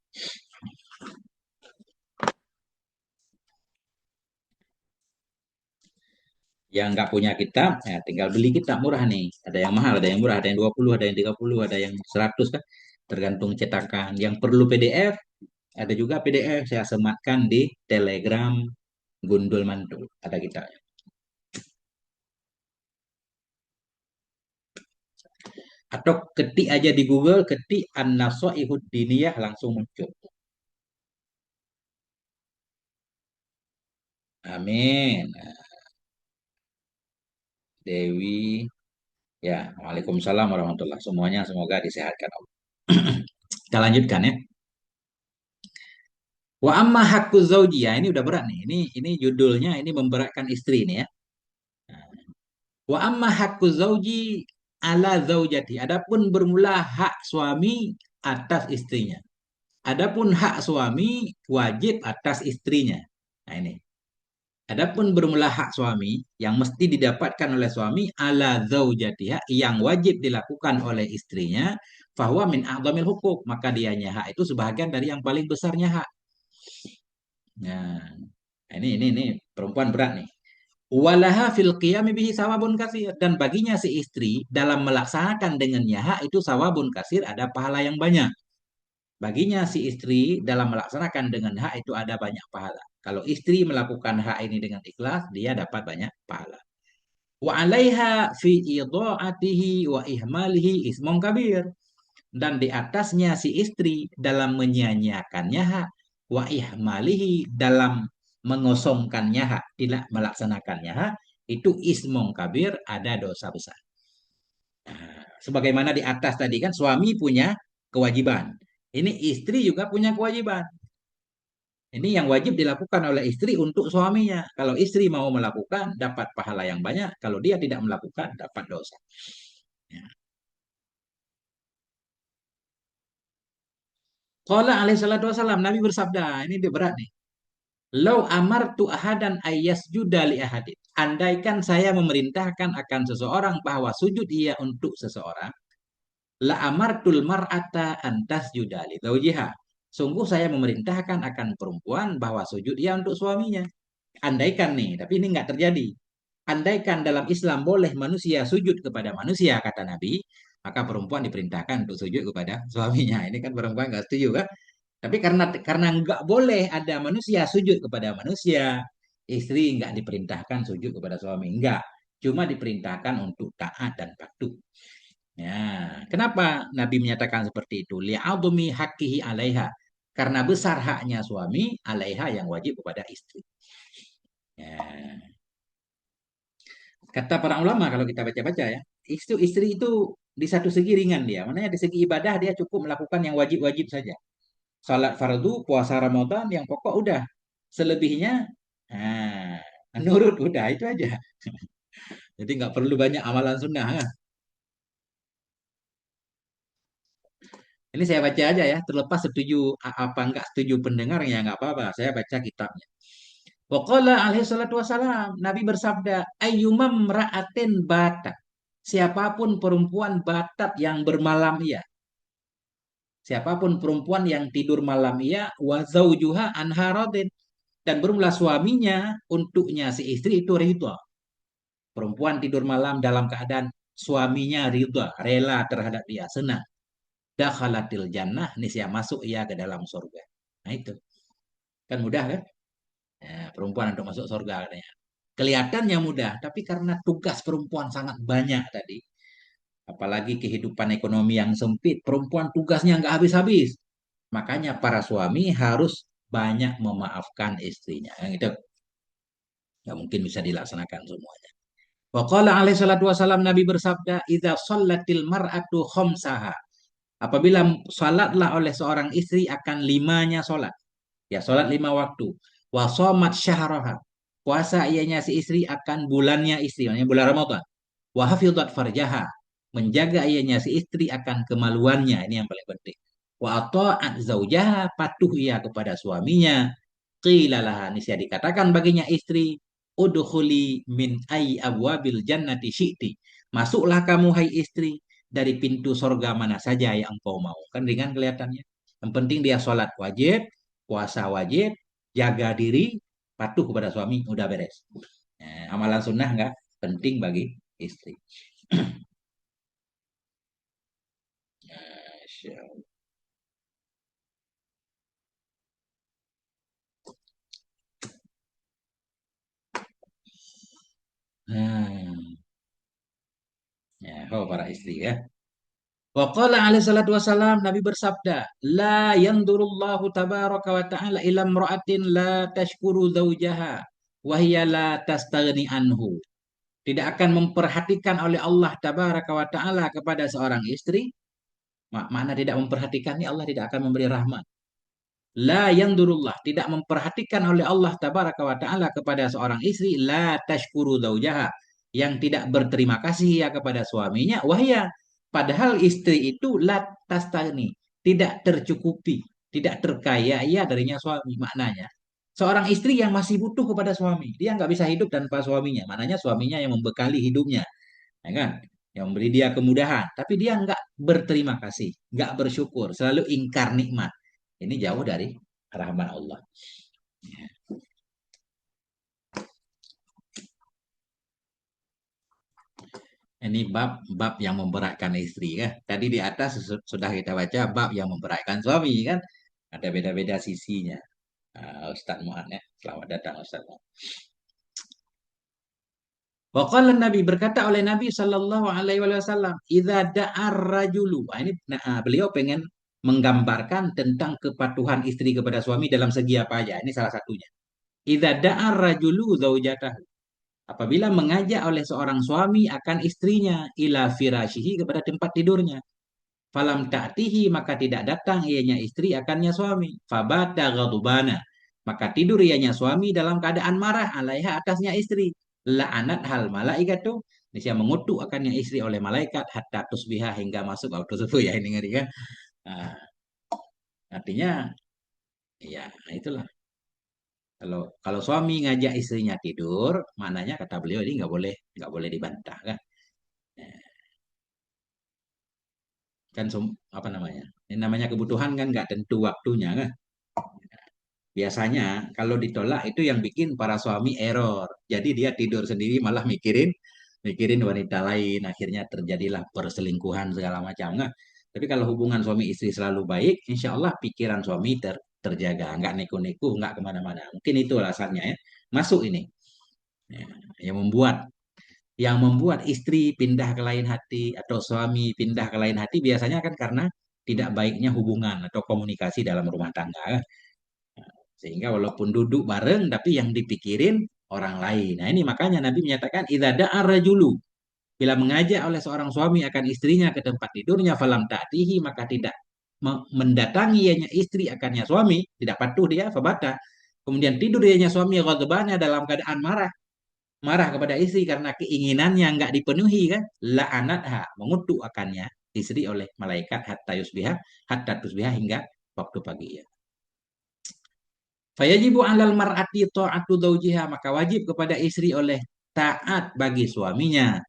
Yang nggak punya kitab, ya tinggal beli kitab murah nih. Ada yang mahal, ada yang murah, ada yang 20, ada yang 30, ada yang 100 kan. Tergantung cetakan. Yang perlu PDF, ada juga PDF saya sematkan di Telegram Gundul Mantul. Ada kitabnya. Atau ketik aja di Google, ketik An-Nasaihud Diniyah langsung muncul. Amin. Dewi, ya, Waalaikumsalam warahmatullahi. Semuanya semoga disehatkan Allah. Kita lanjutkan ya. Wa amma haqqu zauji, ya ini udah berat nih. Ini judulnya ini memberatkan istri nih ya. Wa amma haqqu zauji ala zaujati. Adapun bermula hak suami atas istrinya. Adapun hak suami wajib atas istrinya. Nah ini. Adapun bermula hak suami yang mesti didapatkan oleh suami ala zaujatiha, yang wajib dilakukan oleh istrinya, fahuwa min a'dhamil hukuk, maka dianya hak itu sebahagian dari yang paling besarnya hak. Nah, ini perempuan berat nih. Walaha fil qiyami bihi sawabun kasir. Dan baginya si istri dalam melaksanakan dengannya hak itu sawabun kasir, ada pahala yang banyak. Baginya si istri dalam melaksanakan dengan hak itu ada banyak pahala. Kalau istri melakukan hak ini dengan ikhlas, dia dapat banyak pahala. Wa alaiha fi idha'atihi wa ihmalihi ismun kabir. Dan di atasnya si istri dalam menyia-nyiakannya hak, wa ihmalihi dalam mengosongkannya hak, tidak melaksanakannya hak, itu ismun kabir, ada dosa besar. Nah, sebagaimana di atas tadi kan suami punya kewajiban. Ini istri juga punya kewajiban. Ini yang wajib dilakukan oleh istri untuk suaminya. Kalau istri mau melakukan, dapat pahala yang banyak. Kalau dia tidak melakukan, dapat dosa. Ya. Qala alaihi salatu wasalam, Nabi bersabda, ini dia berat nih. Lau amartu ahadan ayas judali ahadin. Andaikan saya memerintahkan akan seseorang bahwa sujud ia untuk seseorang, la amartul mar'ata antas judali zaujiha. Sungguh saya memerintahkan akan perempuan bahwa sujud ia untuk suaminya. Andaikan nih, tapi ini nggak terjadi. Andaikan dalam Islam boleh manusia sujud kepada manusia, kata Nabi, maka perempuan diperintahkan untuk sujud kepada suaminya. Ini kan perempuan nggak setuju kan? Tapi karena nggak boleh ada manusia sujud kepada manusia, istri nggak diperintahkan sujud kepada suami. Nggak. Cuma diperintahkan untuk taat dan patuh. Ya, kenapa Nabi menyatakan seperti itu? Li'adumi haqqihi alaiha. Karena besar haknya suami alaiha yang wajib kepada istri. Ya. Kata para ulama kalau kita baca-baca ya, istri itu di satu segi ringan dia. Maknanya di segi ibadah dia cukup melakukan yang wajib-wajib saja. Salat fardu, puasa Ramadan, yang pokok udah. Selebihnya, nah, nurut udah itu aja. Jadi nggak perlu banyak amalan sunnah. Ya. Ini saya baca aja ya, terlepas setuju apa enggak setuju pendengarnya nggak apa-apa. Saya baca kitabnya. Waqala alaihi salatu wasalam, Nabi bersabda, ayyumam ra'atin batat. Siapapun perempuan batat yang bermalam ia. Siapapun perempuan yang tidur malam ia, wa zaujuha anha radin. Dan bermula suaminya untuknya si istri itu ridha. Perempuan tidur malam dalam keadaan suaminya ridha, rela terhadap dia, senang. Dakhalatil jannah, niscaya masuk ia ke dalam surga. Nah itu, kan mudah kan? Ya, perempuan untuk masuk surga katanya. Kelihatannya mudah, tapi karena tugas perempuan sangat banyak tadi, apalagi kehidupan ekonomi yang sempit, perempuan tugasnya nggak habis-habis. Makanya para suami harus banyak memaafkan istrinya. Yang itu nggak mungkin bisa dilaksanakan semuanya. Wa qala alaihi salatu wasalam, Nabi bersabda, "Idza shallatil mar'atu khamsaha." Apabila salatlah oleh seorang istri akan limanya salat. Ya, salat 5 waktu. Wa shamat syahraha. Puasa ianya si istri akan bulannya istri, maksudnya bulan Ramadan. Wa hafizat farjaha. Menjaga ianya si istri akan kemaluannya, ini yang paling penting. Wa ata'at zaujaha, patuh ia kepada suaminya. Qila laha, niscaya dikatakan baginya istri, udkhuli min ai abwabil jannati syi'ti. Masuklah kamu hai istri dari pintu sorga mana saja yang engkau mau. Kan ringan kelihatannya. Yang penting dia sholat wajib, puasa wajib, jaga diri, patuh kepada suami, udah beres. Amalan sunnah nggak penting bagi istri. Masya Allah. Hmm. Ya, oh para istri ya. Wa qala alaihi salatu wasalam, Nabi bersabda, la yandurullahu tabaraka wa ta'ala ila imra'atin la tashkuru zawjaha wa hiya la tastaghni anhu. Tidak akan memperhatikan oleh Allah tabaraka wa ta'ala kepada seorang istri. Makna tidak memperhatikan ini Allah tidak akan memberi rahmat. La yandurullah, tidak memperhatikan oleh Allah tabaraka wa ta'ala kepada seorang istri, la tashkuru zaujaha, yang tidak berterima kasih ya kepada suaminya, wahya, padahal istri itu la tastagni, tidak tercukupi, tidak terkaya ya darinya suami. Maknanya seorang istri yang masih butuh kepada suami, dia nggak bisa hidup tanpa suaminya, maknanya suaminya yang membekali hidupnya, ya kan, yang memberi dia kemudahan, tapi dia nggak berterima kasih, nggak bersyukur, selalu ingkar nikmat. Ini jauh dari rahmat Allah. Ini bab yang memberatkan istri kan. Tadi di atas sudah kita baca bab yang memberatkan suami kan. Ada beda-beda sisinya. Ustadz Mu'ad ya. Selamat datang Ustadz Mu'ad. Waqala Nabi berkata oleh Nabi Shallallahu Alaihi Wasallam, "Idza da'ar rajulu." Ini beliau pengen menggambarkan tentang kepatuhan istri kepada suami dalam segi apa aja. Ini salah satunya. Idza da'ar rajulu zaujatahu. Apabila mengajak oleh seorang suami akan istrinya ila firashihi kepada tempat tidurnya. Falam ta'tihi maka tidak datang ianya istri akannya suami. Fabata ghadubana. Maka tidur ianya suami dalam keadaan marah alaiha atasnya istri. La'anat hal malaikatu. Niscaya mengutuk akannya istri oleh malaikat hatta tusbiha hingga masuk auto subuh ya ini ngeri kan. Nah, artinya ya itulah. Kalau kalau suami ngajak istrinya tidur, maknanya kata beliau ini nggak boleh dibantah kan. Eh, Kan apa namanya? Ini namanya kebutuhan kan nggak tentu waktunya kan. Biasanya kalau ditolak itu yang bikin para suami error. Jadi dia tidur sendiri malah mikirin mikirin wanita lain. Akhirnya terjadilah perselingkuhan segala macam. Nah, tapi kalau hubungan suami istri selalu baik, insya Allah pikiran suami terjaga. Nggak neko-neko, nggak kemana-mana. Mungkin itu alasannya ya. Masuk ini. Ya, yang membuat istri pindah ke lain hati atau suami pindah ke lain hati biasanya kan karena tidak baiknya hubungan atau komunikasi dalam rumah tangga kan. Sehingga walaupun duduk bareng tapi yang dipikirin orang lain. Nah, ini makanya Nabi menyatakan idza da'a rajulu bila mengajak oleh seorang suami akan istrinya ke tempat tidurnya falam ta'tihi maka tidak mendatangi ianya istri akannya suami, tidak patuh dia fabata. Kemudian tidur ianya suami ghadbana dalam keadaan marah, marah kepada istri karena keinginannya nggak dipenuhi kan, la'anatha mengutuk akannya istri oleh malaikat hatta tusbiha hingga waktu pagi ya. Fayajibu 'alal mar'ati ta'atu zawjiha, maka wajib kepada istri oleh taat bagi suaminya.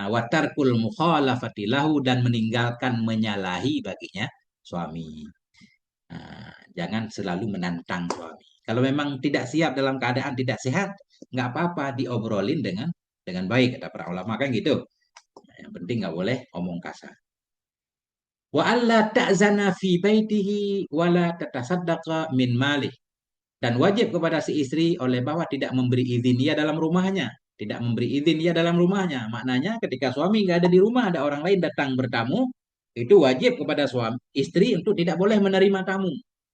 Watarkul mukhalafati lahu dan meninggalkan menyalahi baginya suami. Jangan selalu menantang suami. Kalau memang tidak siap dalam keadaan tidak sehat, nggak apa-apa diobrolin dengan baik kata para ulama kan gitu. Yang penting nggak boleh omong kasar. Wa alla ta'zana fi baitihi wa la tatasaddaqa min malih. Dan wajib kepada si istri oleh bahwa tidak memberi izin dia dalam rumahnya. Tidak memberi izin dia dalam rumahnya. Maknanya ketika suami nggak ada di rumah, ada orang lain datang bertamu, itu wajib kepada suami istri untuk tidak boleh menerima tamu.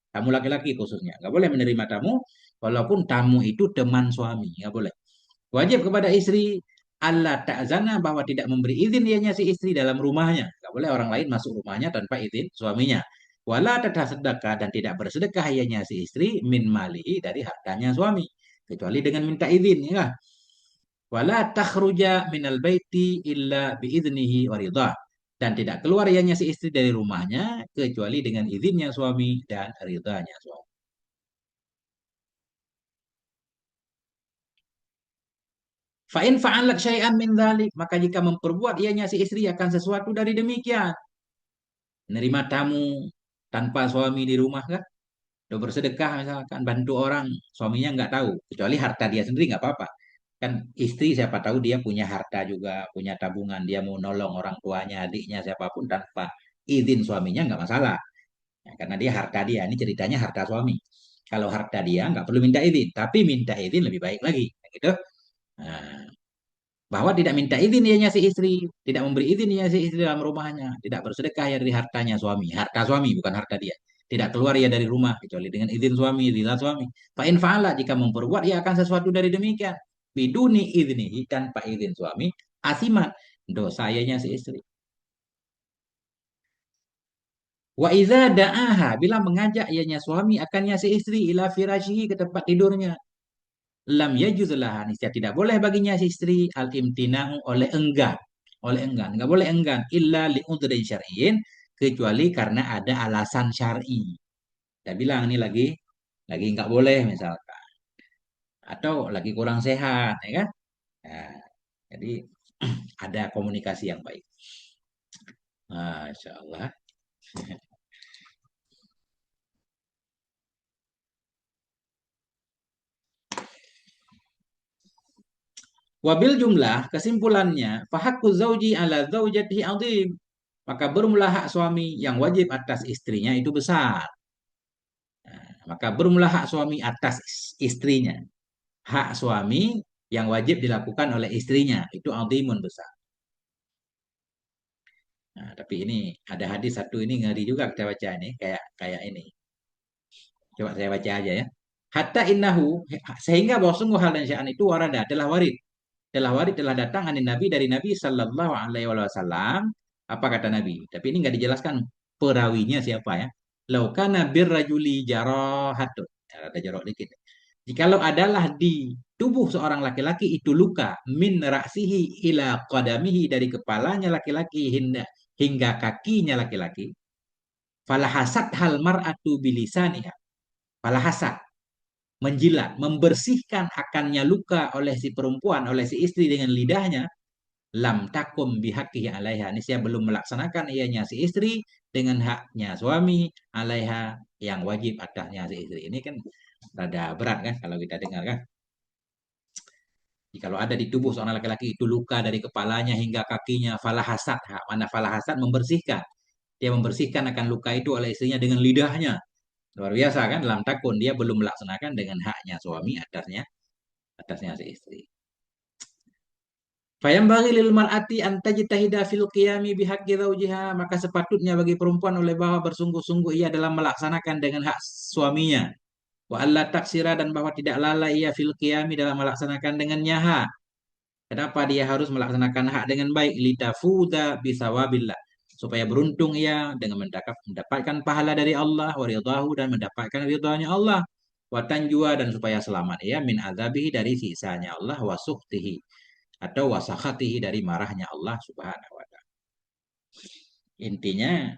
Tamu laki-laki khususnya. Nggak boleh menerima tamu, walaupun tamu itu teman suami. Nggak boleh. Wajib kepada istri Allah ta'zana bahwa tidak memberi izin dianya si istri dalam rumahnya. Nggak boleh orang lain masuk rumahnya tanpa izin suaminya. Wala sedekah dan tidak bersedekah ianya si istri min mali dari hartanya suami. Kecuali dengan minta izin ya. Wala takhruja minal baiti illa biiznihi wa ridha. Dan tidak keluar ianya si istri dari rumahnya kecuali dengan izinnya suami dan ridhanya suami. Fa'in fa'alat syai'an min dhalik, maka jika memperbuat ianya si istri akan sesuatu dari demikian, menerima tamu tanpa suami di rumah kan, udah bersedekah misalkan bantu orang, suaminya nggak tahu, kecuali harta dia sendiri nggak apa-apa. Kan istri siapa tahu dia punya harta juga, punya tabungan, dia mau nolong orang tuanya, adiknya, siapapun tanpa izin suaminya nggak masalah. Ya, karena dia harta dia, ini ceritanya harta suami. Kalau harta dia nggak perlu minta izin, tapi minta izin lebih baik lagi, gitu. Nah, bahwa tidak minta izin dianya si istri, tidak memberi izin dianya si istri dalam rumahnya, tidak bersedekah ya dari hartanya suami, harta suami bukan harta dia. Tidak keluar ya dari rumah kecuali dengan izin suami, ridha suami. Fa'in fa'ala jika memperbuat ia akan sesuatu dari demikian. Biduni idnihi tanpa izin suami, asimat dosa ianya si istri. Wa idza da'aha bila mengajak ianya suami akannya si istri ila firashihi ke tempat tidurnya. Lam yajuz laha niscaya tidak boleh baginya si istri al imtina'u oleh enggan nggak boleh enggan illa li udhrin syar'iyyin kecuali karena ada alasan syar'i. Saya bilang ini lagi nggak boleh misalkan atau lagi kurang sehat ya kan. Nah, jadi ada komunikasi yang baik. Masya Allah. Wabil jumlah, kesimpulannya, fahaqqu zauji ala zaujatihi azim. Maka bermula hak suami yang wajib atas istrinya itu besar. Maka bermula hak suami atas istrinya. Hak suami yang wajib dilakukan oleh istrinya itu azimun besar. Nah, tapi ini ada hadis satu ini ngeri juga kita baca ini kayak kayak ini. Coba saya baca aja ya. Hatta innahu sehingga bahwa sungguh hal dan sya'an itu warada telah warid telah datang anin Nabi dari Nabi Sallallahu Alaihi Wasallam. Apa kata Nabi? Tapi ini nggak dijelaskan perawinya siapa ya. Laukana birrajuli jarahatun. Ya, ada jarok dikit. Jikalau adalah di tubuh seorang laki-laki itu luka min raksihi ila qadamihi dari kepalanya laki-laki hingga kakinya laki-laki. Falahasat hal mar'atu bilisaniha. Falahasat menjilat, membersihkan akannya luka oleh si perempuan, oleh si istri dengan lidahnya, lam takum bihaqihi alaiha. Ini saya belum melaksanakan ianya si istri dengan haknya suami alaiha yang wajib atasnya si istri. Ini kan rada berat kan kalau kita dengar kan. Kalau ada di tubuh seorang laki-laki itu luka dari kepalanya hingga kakinya, falahasat, mana falahasat membersihkan. Dia membersihkan akan luka itu oleh istrinya dengan lidahnya. Luar biasa kan, dalam takun dia belum melaksanakan dengan haknya suami atasnya si istri. Fayambaghi lil mar'ati an tajtahida fil qiyami bihaqqi zawjiha, maka sepatutnya bagi perempuan oleh bahwa bersungguh-sungguh ia dalam melaksanakan dengan hak suaminya. Wa alla taksira dan bahwa tidak lalai ia fil qiyami dalam melaksanakan dengannya hak. Kenapa dia harus melaksanakan hak dengan baik? Litafuda bisawabillah. Supaya beruntung ia dengan mendapatkan pahala dari Allah, waridahu dan mendapatkan ridhanya Allah. Watanjua dan supaya selamat ia min azabihi dari sisanya Allah, wasuhtihi atau wasakhatihi dari marahnya Allah Subhanahu wa taala. Intinya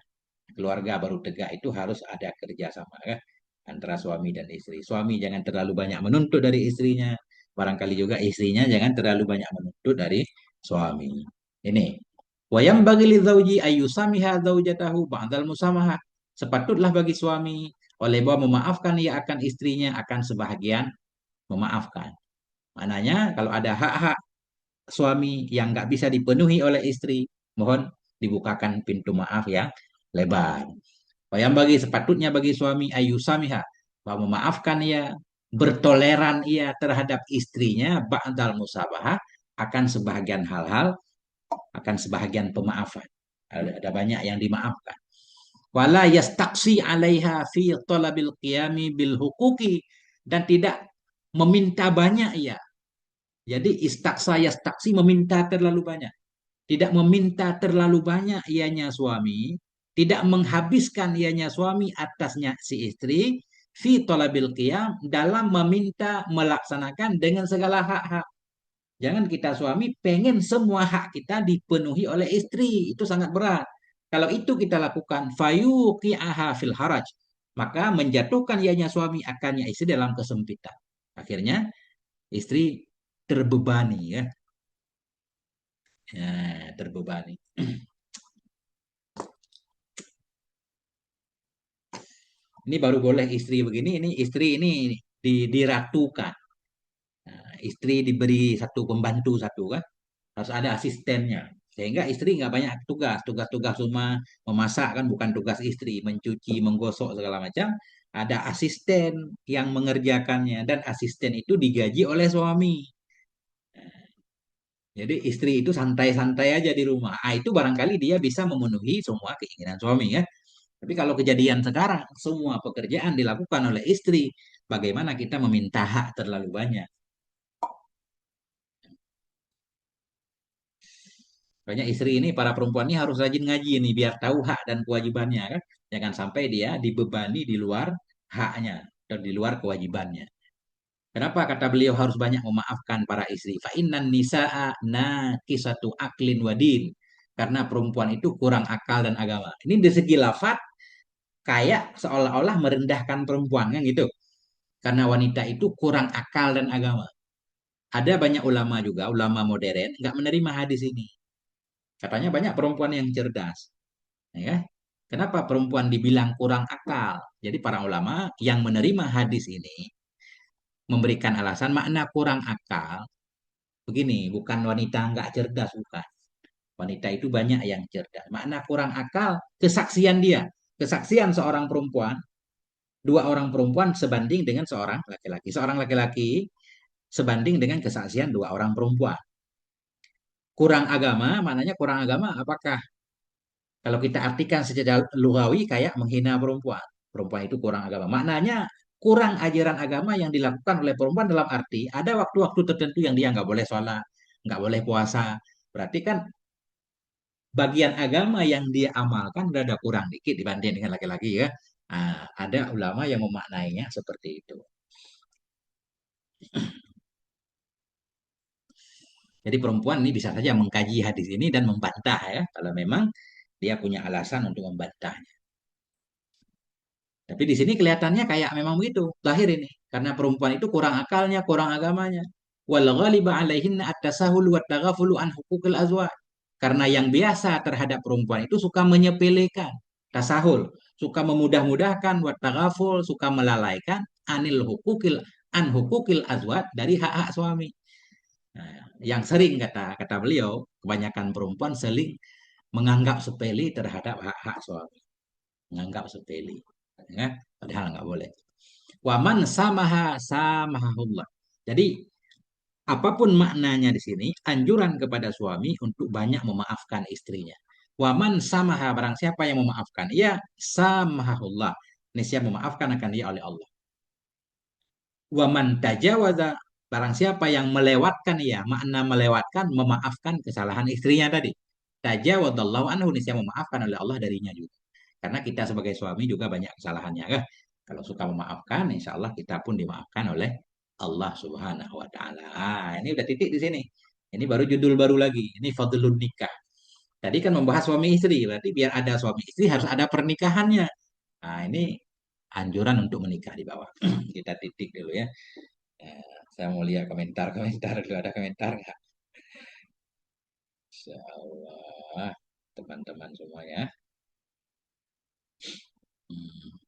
keluarga baru tegak itu harus ada kerjasama kan antara suami dan istri. Suami jangan terlalu banyak menuntut dari istrinya. Barangkali juga istrinya jangan terlalu banyak menuntut dari suami. Ini. Wayam bagi lidzauji ayyusamiha zaujatahu ba'dal musamaha. Sepatutlah bagi suami oleh bahwa memaafkan ia akan istrinya akan sebahagian memaafkan. Maknanya kalau ada hak-hak suami yang nggak bisa dipenuhi oleh istri, mohon dibukakan pintu maaf yang lebar. Yang bagi sepatutnya bagi suami ayusamiha bahwa memaafkan ia, bertoleran ia terhadap istrinya ba'dal musabahah akan sebahagian hal-hal, akan sebahagian pemaafan. Ada banyak yang dimaafkan. Wala yastaksi 'alaiha fi talabil qiyami bil huquqi dan tidak meminta banyak ia. Jadi istaksa yastaksi meminta terlalu banyak. Tidak meminta terlalu banyak ianya suami, tidak menghabiskan ianya suami atasnya si istri, fi talabil qiyam dalam meminta melaksanakan dengan segala hak-hak. Jangan kita suami pengen semua hak kita dipenuhi oleh istri, itu sangat berat. Kalau itu kita lakukan, fayuqi'aha fil haraj, maka menjatuhkan ianya suami akannya istri dalam kesempitan. Akhirnya istri terbebani ya, terbebani. Ini baru boleh istri begini, ini istri ini diratukan. Nah, istri diberi satu pembantu satu kan, harus ada asistennya. Sehingga istri nggak banyak tugas, tugas-tugas rumah memasak kan bukan tugas istri, mencuci, menggosok segala macam. Ada asisten yang mengerjakannya dan asisten itu digaji oleh suami. Jadi istri itu santai-santai aja di rumah. Ah, itu barangkali dia bisa memenuhi semua keinginan suami ya. Tapi kalau kejadian sekarang, semua pekerjaan dilakukan oleh istri, bagaimana kita meminta hak terlalu banyak? Banyak istri ini, para perempuan ini harus rajin ngaji nih, biar tahu hak dan kewajibannya kan. Jangan sampai dia dibebani di luar haknya, atau di luar kewajibannya. Kenapa kata beliau harus banyak memaafkan para istri? Fa innan nisaa nakisatu aklin wadin. Karena perempuan itu kurang akal dan agama. Ini dari segi lafat kayak seolah-olah merendahkan perempuan kan gitu. Karena wanita itu kurang akal dan agama. Ada banyak ulama juga, ulama modern, nggak menerima hadis ini. Katanya banyak perempuan yang cerdas. Ya. Kenapa perempuan dibilang kurang akal? Jadi para ulama yang menerima hadis ini memberikan alasan makna kurang akal Begini, bukan wanita nggak cerdas, bukan. Wanita itu banyak yang cerdas. Makna kurang akal, kesaksian dia. Kesaksian seorang perempuan, dua orang perempuan sebanding dengan seorang laki-laki. Seorang laki-laki sebanding dengan kesaksian dua orang perempuan. Kurang agama, maknanya kurang agama, apakah kalau kita artikan secara lugawi kayak menghina perempuan. Perempuan itu kurang agama. Maknanya kurang ajaran agama yang dilakukan oleh perempuan dalam arti ada waktu-waktu tertentu yang dia nggak boleh sholat, nggak boleh puasa. Berarti kan bagian agama yang dia amalkan berada kurang dikit dibanding dengan laki-laki ya. Nah, ada ulama yang memaknainya seperti itu. Jadi perempuan ini bisa saja mengkaji hadis ini dan membantah ya, kalau memang dia punya alasan untuk membantah. Tapi di sini kelihatannya kayak memang begitu, lahir ini. Karena perempuan itu kurang akalnya, kurang agamanya. Wal ghaliba alaihinna at-tasahul wa taghafulu an hukukil azwaj. Karena yang biasa terhadap perempuan itu suka menyepelekan, tasahul, suka memudah-mudahkan, wa taghaful, suka melalaikan anil hukukil an hukukil azwaj dari hak-hak suami. Nah, yang sering kata kata beliau, kebanyakan perempuan sering menganggap sepele terhadap hak-hak suami, menganggap sepele, ya, padahal nggak boleh. Waman samaha samahullah. Jadi apapun maknanya di sini, anjuran kepada suami untuk banyak memaafkan istrinya. Waman samaha, barang siapa yang memaafkan, ya samahullah. Ini siapa memaafkan akan dia oleh Allah. Waman tajawaza, barang siapa yang melewatkan, ya makna melewatkan, memaafkan kesalahan istrinya tadi. Tajawadallahu anhu, ini siapa memaafkan oleh Allah darinya juga. Karena kita sebagai suami juga banyak kesalahannya kan. Kalau suka memaafkan, insya Allah kita pun dimaafkan oleh Allah Subhanahu wa taala. Ini udah titik di sini. Ini baru judul baru lagi. Ini fadlun nikah. Tadi kan membahas suami istri, berarti biar ada suami istri harus ada pernikahannya. Nah, ini anjuran untuk menikah di bawah. Kita titik dulu ya. Saya mau lihat komentar-komentar dulu. Ada komentar nggak? Insya Allah, teman-teman semua ya. Hmm.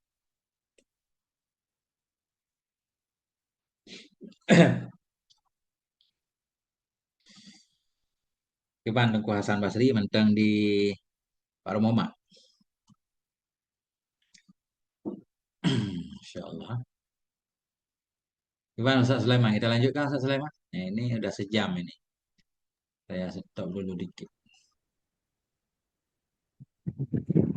Gimana Tengku Hasan Basri menteng di Paromoma. Insya Allah. Gimana Ustaz Sulaiman? Kita lanjutkan Ustaz Sulaiman. Nah, ini udah sejam ini. Saya stop dulu dikit.